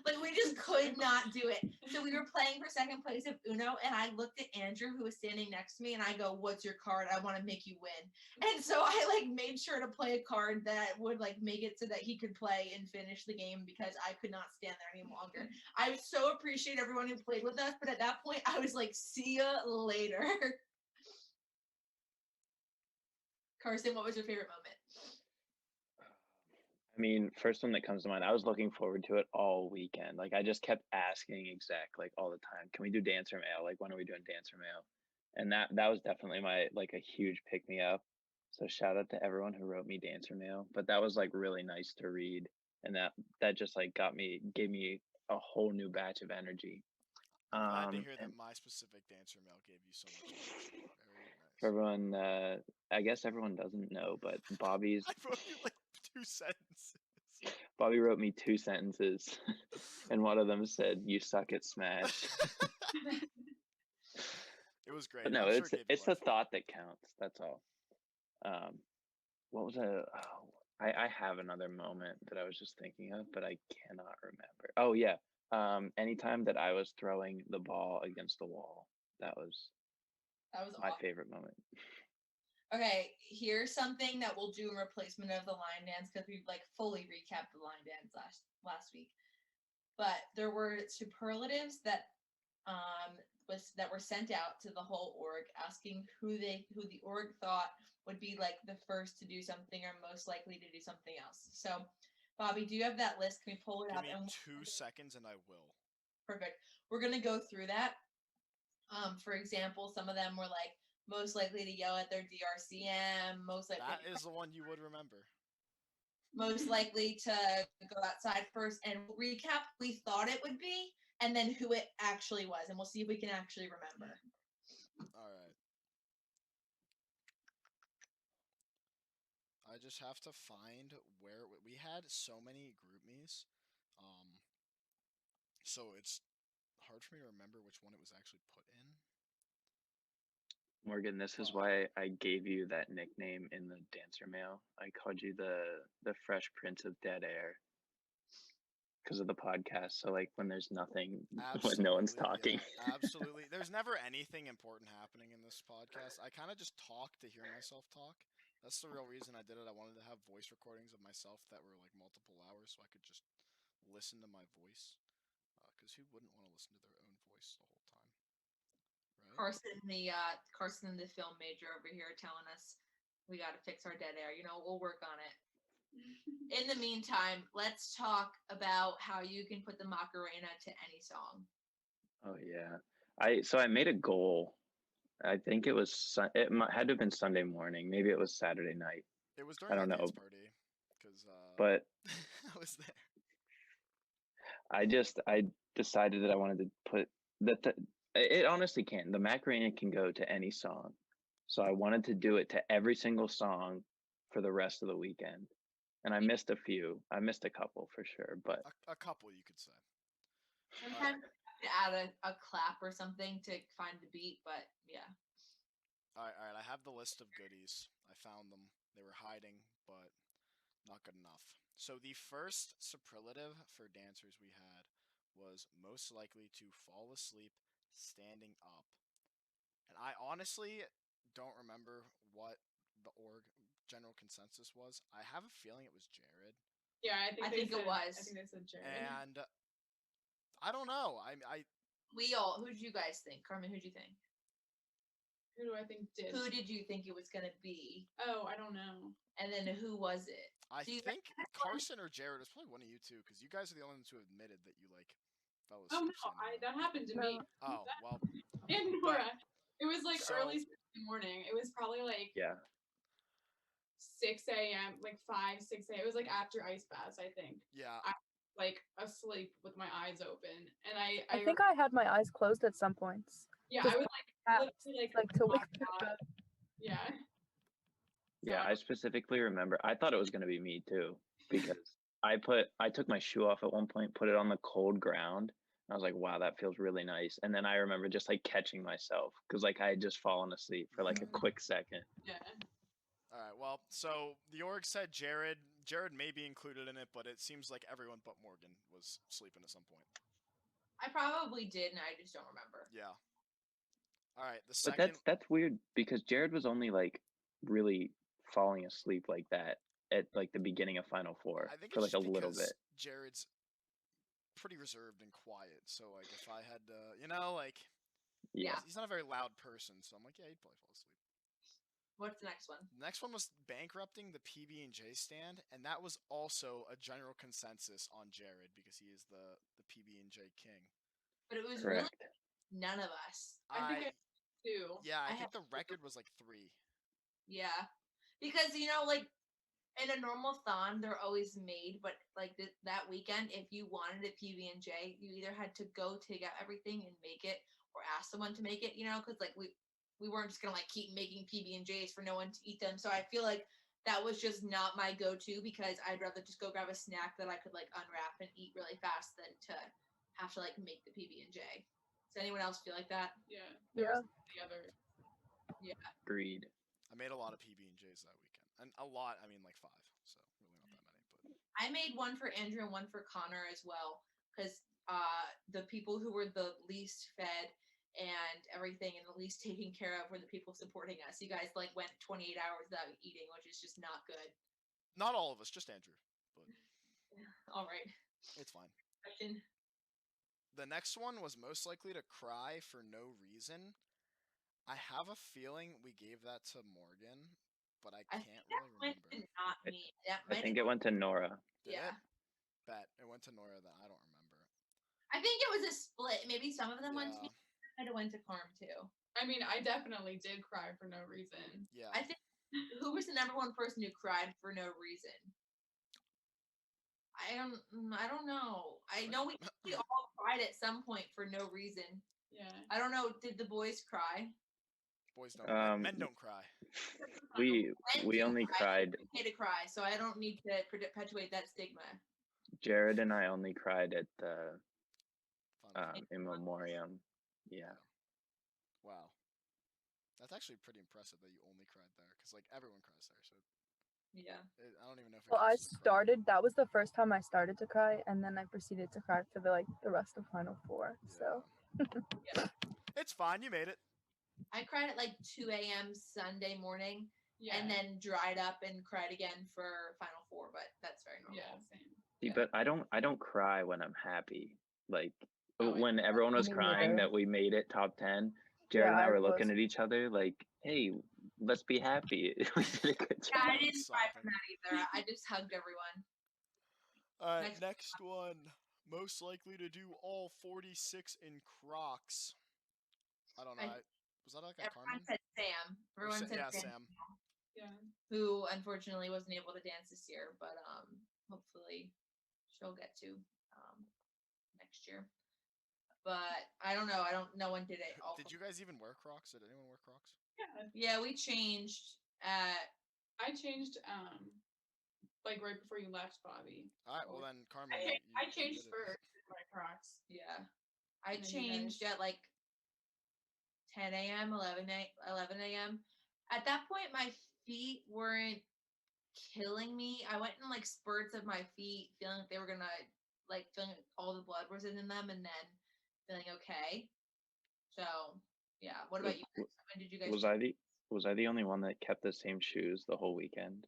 Like we just could not do it. So we were playing for second place of Uno, and I looked at Andrew, who was standing next to me, and I go, "What's your card? I want to make you win." And so I like made sure to play a card that would like make it so that he could play and finish the game because I could not stand there any longer. I so appreciate everyone who played with us, but at that point I was like, see ya later. Carson, what was your favorite moment? I mean, first one that comes to mind, I was looking forward to it all weekend. Like I just kept asking exec like all the time, can we do dancer mail? Like when are we doing dancer mail? And that was definitely my like a huge pick me up. So shout out to everyone who wrote me dancer mail. But that was like really nice to read, and that just like gave me a whole new batch of energy. Glad to hear And that my specific dancer mail gave you so much energy. Very nice. for everyone, I guess everyone doesn't know, but Bobby's I wrote you like 2 sentences. Bobby wrote me 2 sentences, and one of them said, "You suck at Smash." It was great. But no, I'm sure it's it gave you it's the life. thought that counts. That's all. What was I have another moment that I was just thinking of, but I cannot remember. Oh yeah. Anytime that I was throwing the ball against the wall, that was That was my awesome. favorite moment. Okay, here's something that we'll do in replacement of the line dance because we like fully recapped the line dance last week. But there were superlatives that were sent out to the whole org asking who the org thought would be like the first to do something or most likely to do something else. So, Bobby, do you have that list? Can we pull it Give up? me And 2 seconds and I will. perfect. We're gonna go through that. For example, some of them were like most likely to yell at their DRCM, most likely That is the one you would remember. most likely to go outside first, and we'll recap who we thought it would be and then who it actually was, and we'll see if we can actually remember. All right. I just have to find where we had so many group me's, so it's hard for me to remember which one it was actually put in. Morgan, this is Oh. why I gave you that nickname in the dancer mail. I called you the Fresh Prince of Dead Air because of the podcast. So like when there's nothing, when no one's talking. Yeah, absolutely. There's never anything important happening in this podcast. I kind of just talk to hear myself talk. That's the real reason I did it. I wanted to have voice recordings of myself that were like multiple hours, so I could just listen to my voice. Because who wouldn't want to listen to their own voice the whole time, right? Carson, the film major over here, telling us we got to fix our dead air. You know, we'll work on it. In the meantime, let's talk about how you can put the Macarena to any song. Oh yeah. I made a goal. I think it was had to have been Sunday morning. Maybe it was Saturday night. It was during I my don't know. dance party, because But I was there. I decided that I wanted to put that it honestly can. The Macarena can go to any song. So I wanted to do it to every single song for the rest of the weekend. And I missed a few. I missed a couple for sure, but A couple, you could say. Sometimes you have to add a clap or something to find the beat, but yeah. All right. I have the list of goodies. I found them. They were hiding, but not good enough. So the first superlative for dancers we had was most likely to fall asleep standing up. And I honestly don't remember what the org general consensus was. I have a feeling it was Jared. Yeah, I think it was. I think they said Jared. And I don't know. Who did you guys think? Carmen, who did you think? Who do I think did? Who did you think it was gonna be? Oh, I don't know. And then who was it? I think Carson or Jared. It's probably one of you two, because you guys are the only ones who admitted that you like fell asleep. Oh no, that happened to me. Oh well. And Nora. It was like So- early morning. It was probably like yeah. 6 a.m., like 5, 6 a.m. It was like after ice baths, I think. Yeah. Like asleep with my eyes open, and I think I had my eyes closed at some points. yeah, just I was literally like to wake knocked back out. up. Yeah. Yeah, I specifically remember. I thought it was going to be me too because I took my shoe off at one point, put it on the cold ground. And I was like, wow, that feels really nice. And then I remember just like catching myself because like I had just fallen asleep for like a quick second. Yeah. All right. Well, so the org said Jared. Jared may be included in it, but it seems like everyone but Morgan was sleeping at some point. I probably did, and I just don't remember. Yeah. All right. The But second. that's weird because Jared was only like really falling asleep like that at like the beginning of Final Four I think for it's like a just little because bit. Jared's pretty reserved and quiet. So like, if I had to, like, Yeah. he's not a very loud person. So I'm like, yeah, he'd probably fall asleep. What's the next one? The next one was bankrupting the PB&J stand, and that was also a general consensus on Jared because he is the PB&J king. But it was Correct. really none of us. I think I do. Yeah, I I think have the record was like 3. Yeah, because like in a normal thon, they're always made, but like that weekend, if you wanted a PB&J, you either had to go take out everything and make it, or ask someone to make it. Because like we weren't just gonna like keep making PB&Js for no one to eat them. So I feel like that was just not my go-to because I'd rather just go grab a snack that I could like unwrap and eat really fast than to have to like make the PB&J. Does anyone else feel like that? Yeah. Yeah. The other. Yeah. Agreed. I made a lot of PB&Js that weekend, and a lot. I mean, like 5. So really not that many. But I made one for Andrew and one for Connor as well, because the people who were the least fed and everything, and at least taken care of were the people supporting us. You guys like went 28 hours without eating, which is just not good. Not all of us, just Andrew. But All right. it's fine. Question. The next one was most likely to cry for no reason. I have a feeling we gave that to Morgan, but I I can't think that really went remember. to not me. That I might think have, it went to Nora. Did yeah. it? Bet. It went to Nora that I don't remember. I think it was a split. Maybe some of them went to Yeah. me. Might have went to Carm too. I mean, I definitely did cry for no reason. Yeah. I think who was the number one person who cried for no reason? I don't know. I know we all cried at some point for no reason. Yeah. I don't know. Did the boys cry? Boys don't. Men don't cry. We only cried. Okay to cry, so I don't need to perpetuate that stigma. Jared and I only cried at the Fun. in memoriam. Yeah. Wow. That's actually pretty impressive that you only cried there, because like everyone cries there. So Yeah. I don't even know if. Well, I started. That was the first time I started to cry, and then I proceeded to cry for the rest of Final Four. So Yeah. It's fine. You made it. I cried at like 2 a.m. Sunday morning, Yeah. and then dried up and cried again for Final Four, but that's very normal. Yeah, same. See, but I don't cry when I'm happy. Like Oh, when everyone was Me crying neither. that we made it top 10, Jared and I I were looking was. at each other like, "Hey, let's be happy." We did a good Yeah, I job. didn't cry from that either. I just hugged everyone. All right, next one. Most likely to do all 46 in Crocs. I don't know. Was that like a Everyone Carmen? said Sam. Everyone said Yeah, Sam, Sam. Yeah. who unfortunately wasn't able to dance this year, but hopefully she'll get to next year. But I don't know. No one did it. Did you guys even wear Crocs? Did anyone wear Crocs? Yeah. Yeah, we changed at. I changed like right before you left, Bobby. All right. Well then, Carmen. I changed did it. first with my Crocs. Yeah, I And then you changed guys- at like 10 a.m., 11 a.m. At that point, my feet weren't killing me. I went in like spurts of my feet, feeling like they were gonna feeling like all the blood was in them, and then feeling okay. So yeah. What about you guys? When did you guys? Was I the only one that kept the same shoes the whole weekend?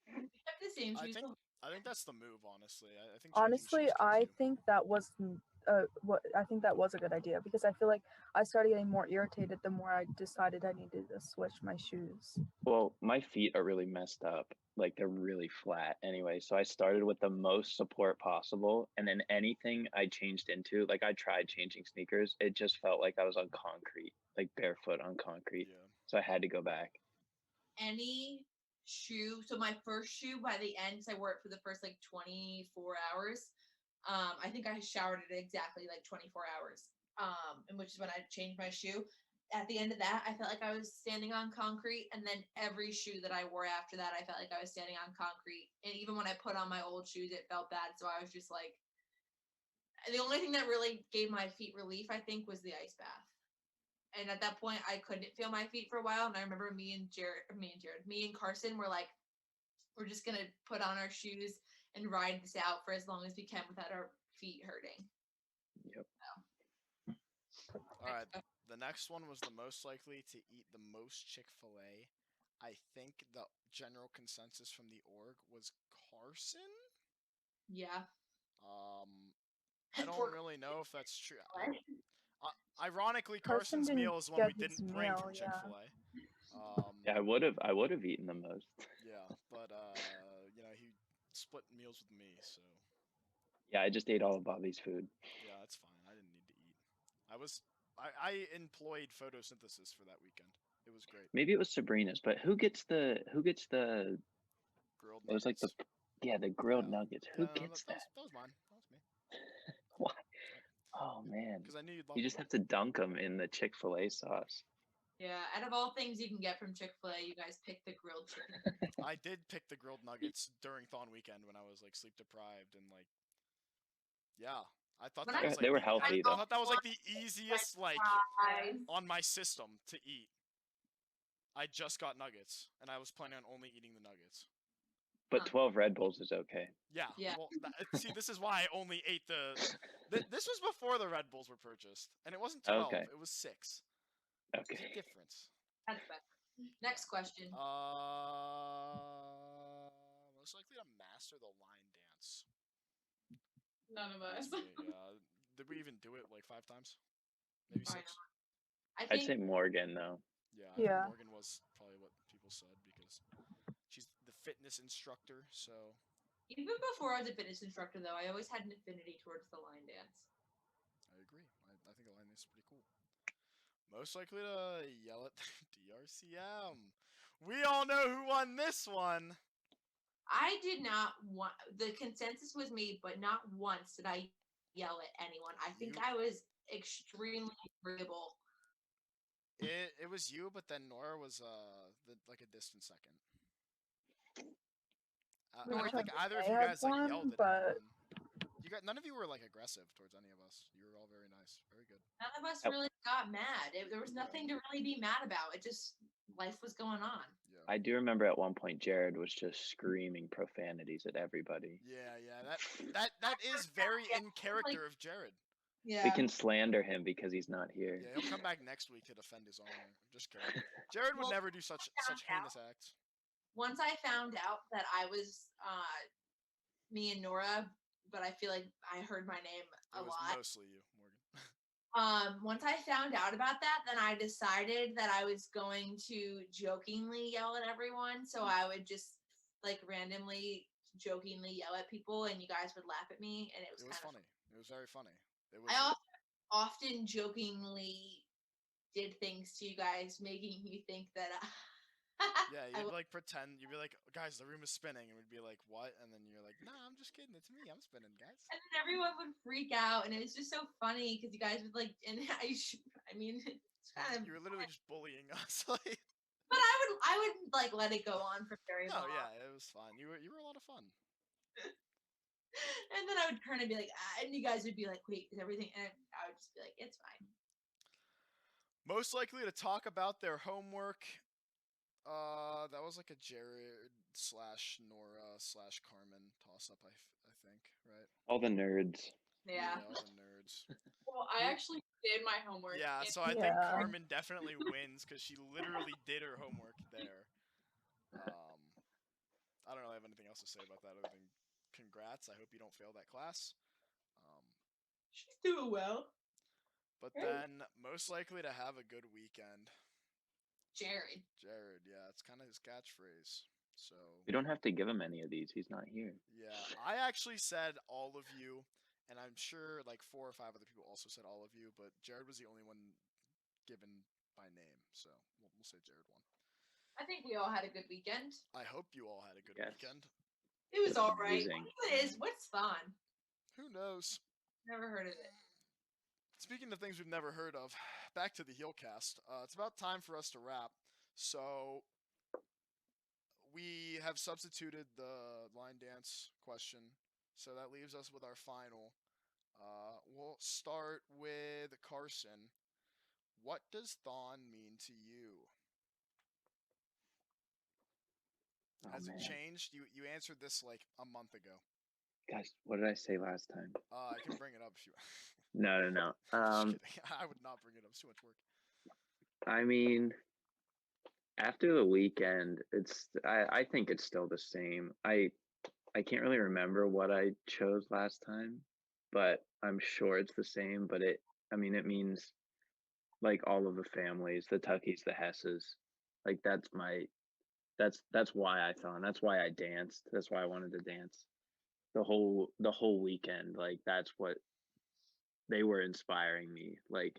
You kept the same shoes. I think that's the move, honestly. I think. honestly, I think that was I think that was a good idea, because I feel like I started getting more irritated the more I decided I needed to switch my shoes. Well, my feet are really messed up. Like they're really flat anyway. So I started with the most support possible. And then anything I changed into, like I tried changing sneakers, it just felt like I was on concrete, like barefoot on concrete. Yeah. So I had to go back. Any shoe. So my first shoe by the end, because I wore it for the first like 24 hours. I think I showered it exactly like 24 hours. And which is when I changed my shoe. At the end of that, I felt like I was standing on concrete, and then every shoe that I wore after that, I felt like I was standing on concrete. And even when I put on my old shoes, it felt bad. So I was just like, the only thing that really gave my feet relief, I think, was the ice bath. And at that point, I couldn't feel my feet for a while. And I remember me and Carson were like, we're just gonna put on our shoes and ride this out for as long as we can without our feet hurting. Yep. So. All right. The next one was the most likely to eat the most Chick-fil-A. I think the general consensus from the org was Carson. Yeah. I don't really know if that's true. Ironically, Carson Carson's didn't meal is the one we get his didn't bring meal, from yeah. Chick-fil-A. Yeah, I would have eaten the most. Yeah, but he split meals with me, so. Yeah, I just ate all of Bobby's food. Yeah, that's fine. I didn't need to eat. I employed photosynthesis for that weekend. It was great. Maybe it was Sabrina's, but who gets the Grilled nuggets. it was like the grilled nuggets. Who gets that? That was mine. That was me. Why? Oh man. Because I knew you'd love You just have to dunk them in the Chick-fil-A sauce. Yeah, out of all things you can get from Chick-fil-A, you guys picked the grilled chicken. I did pick the grilled nuggets during Thon weekend when I was like sleep deprived and like, yeah, I thought that was like they were healthy I though. thought that was like the easiest like on my system to eat. I just got nuggets and I was planning on only eating the nuggets. But Huh. 12 Red Bulls is okay. Yeah. Yeah. Well, see, this is why I only ate the. This was before the Red Bulls were purchased, and it wasn't 12. Okay. It was 6. There's a Okay. difference. That's better. Next question. Most likely to master the line dance. None of us. That's me, yeah. Did we even do it like 5 times? Maybe Why 6. I I'd think say Morgan though. Yeah, I think Yeah. Morgan was probably what people said because she's the fitness instructor. So even before I was a fitness instructor, though, I always had an affinity towards the line dance. I agree. I think the line dance is pretty cool. Most likely to yell at DRCM. We all know who won this one. I did not want the consensus was made, but not once did I yell at anyone. I think You- I was extremely agreeable. It was you, but then Nora was like a distant second. I Nora don't think either of may you have guys like won, yelled at but- anyone. You got none of you were like aggressive towards any of us. You were all very nice, very good. None of us Oh. really got mad. There was nothing to really be mad about. It just life was going on. Yeah. I do remember at one point Jared was just screaming profanities at everybody. Yeah. That is very Yeah, in character of Jared. Yeah. We can slander him because he's not here. Yeah, he'll come back next week to defend his honor. Just kidding. Jared would Well, never do such heinous acts. Once I found out that I was me and Nora, but I feel like I heard my name a It was lot. mostly you, Morgan. Once I found out about that, then I decided that I was going to jokingly yell at everyone. So I would just like randomly jokingly yell at people and you guys would laugh at me and it was It was kind funny. It was very funny. It of was. I also often jokingly did things to you guys, making you think that Yeah, I you'd was, like pretend. You'd be like, "Guys, the room is spinning," and we'd be like, "What?" And then you're like, "No, I'm just kidding. It's me. I'm spinning, guys." and then everyone would freak out and it was just so funny because you guys would like and I mean it's kind of You were literally just bullying us. Like, but I would like let it go on for very no, long. yeah, it was fun. You were a lot of fun. And then I would turn and be like, and you guys would be like, wait, is everything? And I would just be like, it's fine. Most likely to talk about their homework. That was like a Jared / Nora / Carmen toss up. I think, right? All the nerds. Yeah. all the nerds. Well, I actually did my homework. Yeah, and so I think Yeah. Carmen definitely wins because she literally did her homework there. I don't really have anything else to say about that other than congrats. I hope you don't fail that class. She's doing well. But Great. then most likely to have a good weekend. Jared. Jared, yeah, it's kind of his catchphrase. So We don't have to give him any of these. He's not here. yeah, I actually said all of you, and I'm sure like 4 or 5 other people also said all of you, but Jared was the only one given by name, so we'll say Jared won. I think we all had a good weekend. I hope you all had a good Yes. weekend. It was all right. Amazing. What is? What's fun? Who knows? Never heard of it. Speaking of things we've never heard of, back to the HEALcast. It's about time for us to wrap. So we have substituted the line dance question. So that leaves us with our final. We'll start with Carson. What does Thon mean to you? Oh, Has man. it changed? You answered this like a month ago. Gosh, what did I say last time? I can bring it up if you. No. Just kidding. I would not bring it up. It's too much work. I mean, after the weekend, I think it's still the same. I can't really remember what I chose last time, but I'm sure it's the same. But it means like all of the families, the Tuckies, the Hesses. Like that's why I thought. That's why I danced. That's why I wanted to dance. The whole weekend, like that's what they were inspiring me. Like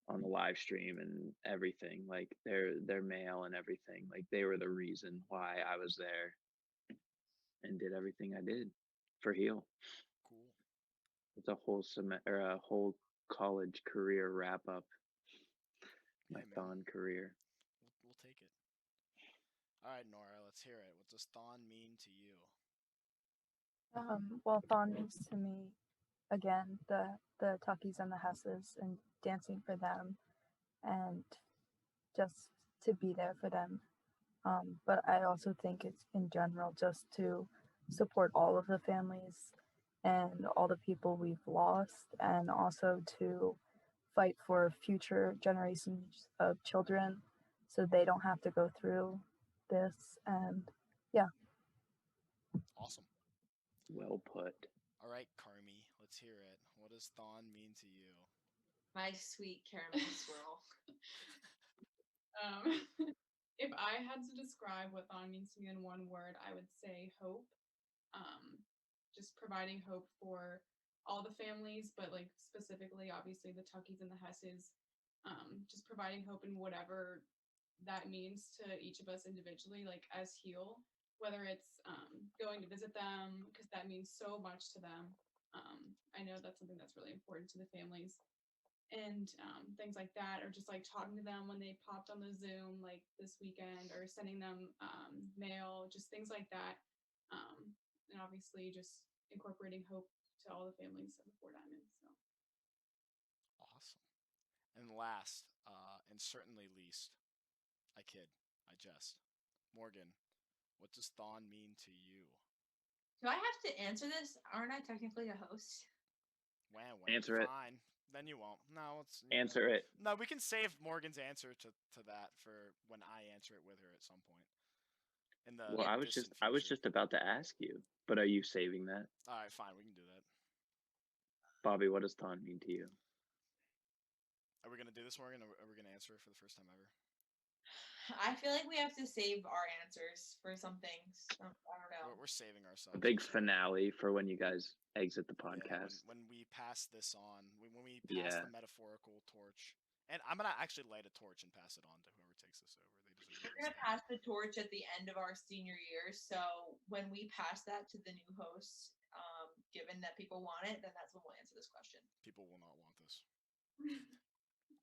on the live stream and everything, like their mail and everything, like they were the reason why I was there and did everything I did for Heal. Cool. It's a whole a whole college career wrap up. My Yeah, man. Thon career. We'll take it. All right, Nora, let's hear it. What does Thon mean to you? Well, Thon means to me, again, the Tuckies and the Hesses and dancing for them and just to be there for them. But I also think it's in general just to support all of the families and all the people we've lost, and also to fight for future generations of children so they don't have to go through this. And yeah. Awesome. Well put. All right, Carmi, let's hear it. What does Thon mean to you? My sweet caramel swirl. If I had to describe what Thon means to me in one word, I would say hope. Just providing hope for all the families, but like specifically, obviously, the Tuckies and the Hesses. Just providing hope in whatever that means to each of us individually, like as Heal, whether it's going to visit them, because that means so much to them. I know that's something that's really important to the families, and things like that, or just like talking to them when they popped on the Zoom like this weekend, or sending them mail, just things like that. And obviously just incorporating hope to all the families of the Four Diamonds. So Awesome. And last, and certainly least, I kid, I jest. Morgan, what does Thon mean to you? Do I have to answer this? Aren't I technically a host? Answer it. Fine. Then you won't. No, Answer it. No, we can save Morgan's answer to that for when I answer it with her at some point. In the Well, I was future. just about to ask you, but are you saving that? All right, fine. We can do that. Bobby, what does Thon mean to you? Are we gonna do this, Morgan? Or are we gonna answer it for the first time ever? I feel like we have to save our answers for some things. I don't know. We're saving ourselves. A big finale for when you guys exit the Yeah, podcast. when we pass this on, when we pass the metaphorical torch, and I'm gonna actually light a torch and pass it on to whoever takes this over. They deserve We're gonna pass the torch at the end of our senior year. So when we pass that to the new hosts, given that people want it, then that's when we'll answer this question. People will not want this.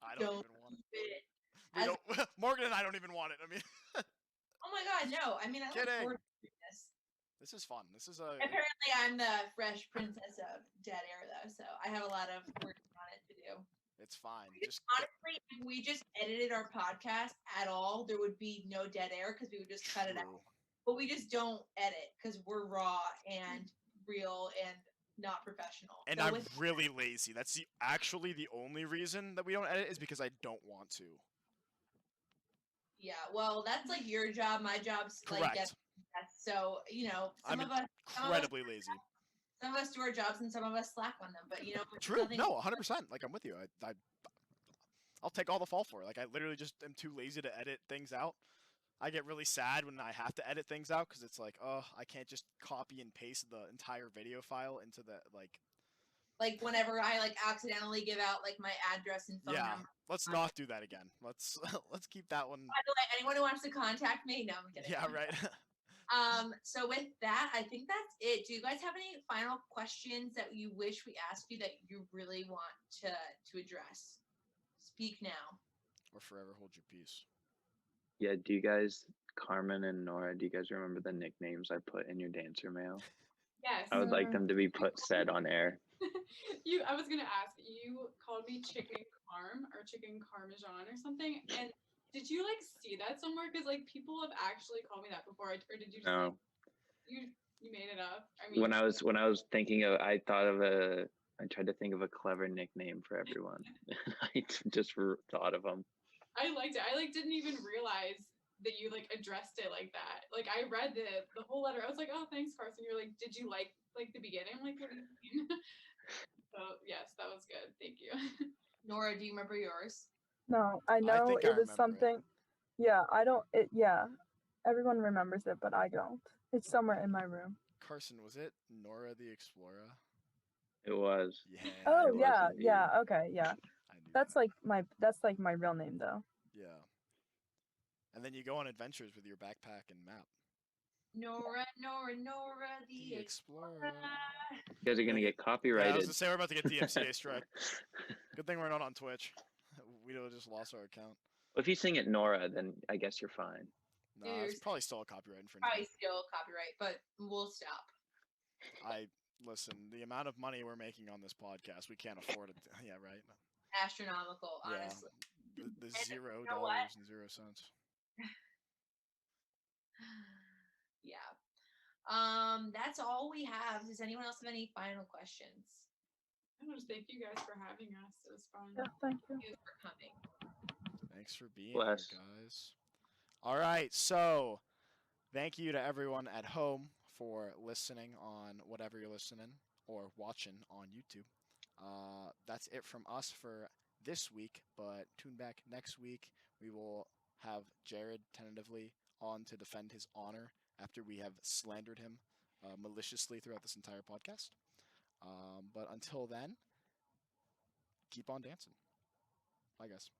I don't even want it. We don't. Morgan and I don't even want it. I mean. Oh my God, no! I mean, I look forward to this. This is fun. This is a. Apparently, I'm the fresh princess of dead air, though, so I have a lot of work on it to do. It's fine. Honestly, if we just edited our podcast at all, there would be no dead air because we would just cut it out. But we just don't edit because we're raw and real and not professional. And so I'm really lazy. That's actually the only reason that we don't edit is because I don't want to. Yeah, well, that's like your job. My job's correct. Like so I'm incredibly lazy. Some of us do our jobs and some of us slack on them. But true. No, 100%. Like I'm with you. I'll take all the fall for it. Like I literally just am too lazy to edit things out. I get really sad when I have to edit things out because it's like, oh, I can't just copy and paste the entire video file into the like whenever I accidentally give out my address and phone number. Let's not do that again. Let's keep that one. By the way, anyone who wants to contact me, no, I'm kidding. Yeah, right. So with that, I think that's it. Do you guys have any final questions that you wish we asked you that you really want to address? Speak now. Or forever hold your peace. Yeah, do you guys, Carmen and Nora, do you guys remember the nicknames I put in your dancer mail? Yes. I would like them to be said on air. I was gonna ask, you called me Chicken Carm or Chicken Parmesan or something, and did you see that somewhere? Because people have actually called me that before, or did you just no. You made it up? I mean, when I was thinking of, I tried to think of a clever nickname for everyone. I just thought of them. I liked it. I didn't even realize that you addressed it like that. I read the whole letter. I was like, oh, thanks, Carson. You're like, did you like the beginning? I'm like, what do you mean? So yes, that was good. Thank you. Nora, do you remember yours? No, I know it was something. Yeah, I don't. Yeah, everyone remembers it, but I don't. It's somewhere in my room. Carson, was it Nora the Explorer? It was. Yeah. Oh yeah. Okay, yeah. That's my real name though. Yeah. And then you go on adventures with your backpack and map. Nora the Explorer. You guys are gonna get copyrighted. Yeah, I was gonna say we're about to get DMCA strike. Good thing we're not on Twitch. We just lost our account. Well, if you sing it Nora, then I guess you're fine. No, it's probably still a copyright infringement. Probably still copyright, but we'll stop. Listen, the amount of money we're making on this podcast, we can't afford it. Yeah, right. Astronomical, honestly. The $0.00. Yeah. That's all we have. Does anyone else have any final questions? I want to thank you guys for having us. It was fun. Yeah, thank you. Thank you for coming. Thanks for being Bless. here, guys. All right, so thank you to everyone at home for listening on whatever you're listening or watching on YouTube. That's it from us for this week, but tune back next week. We will have Jared tentatively on to defend his honor after we have slandered him maliciously throughout this entire podcast. But until then, keep on dancing. Bye, guys.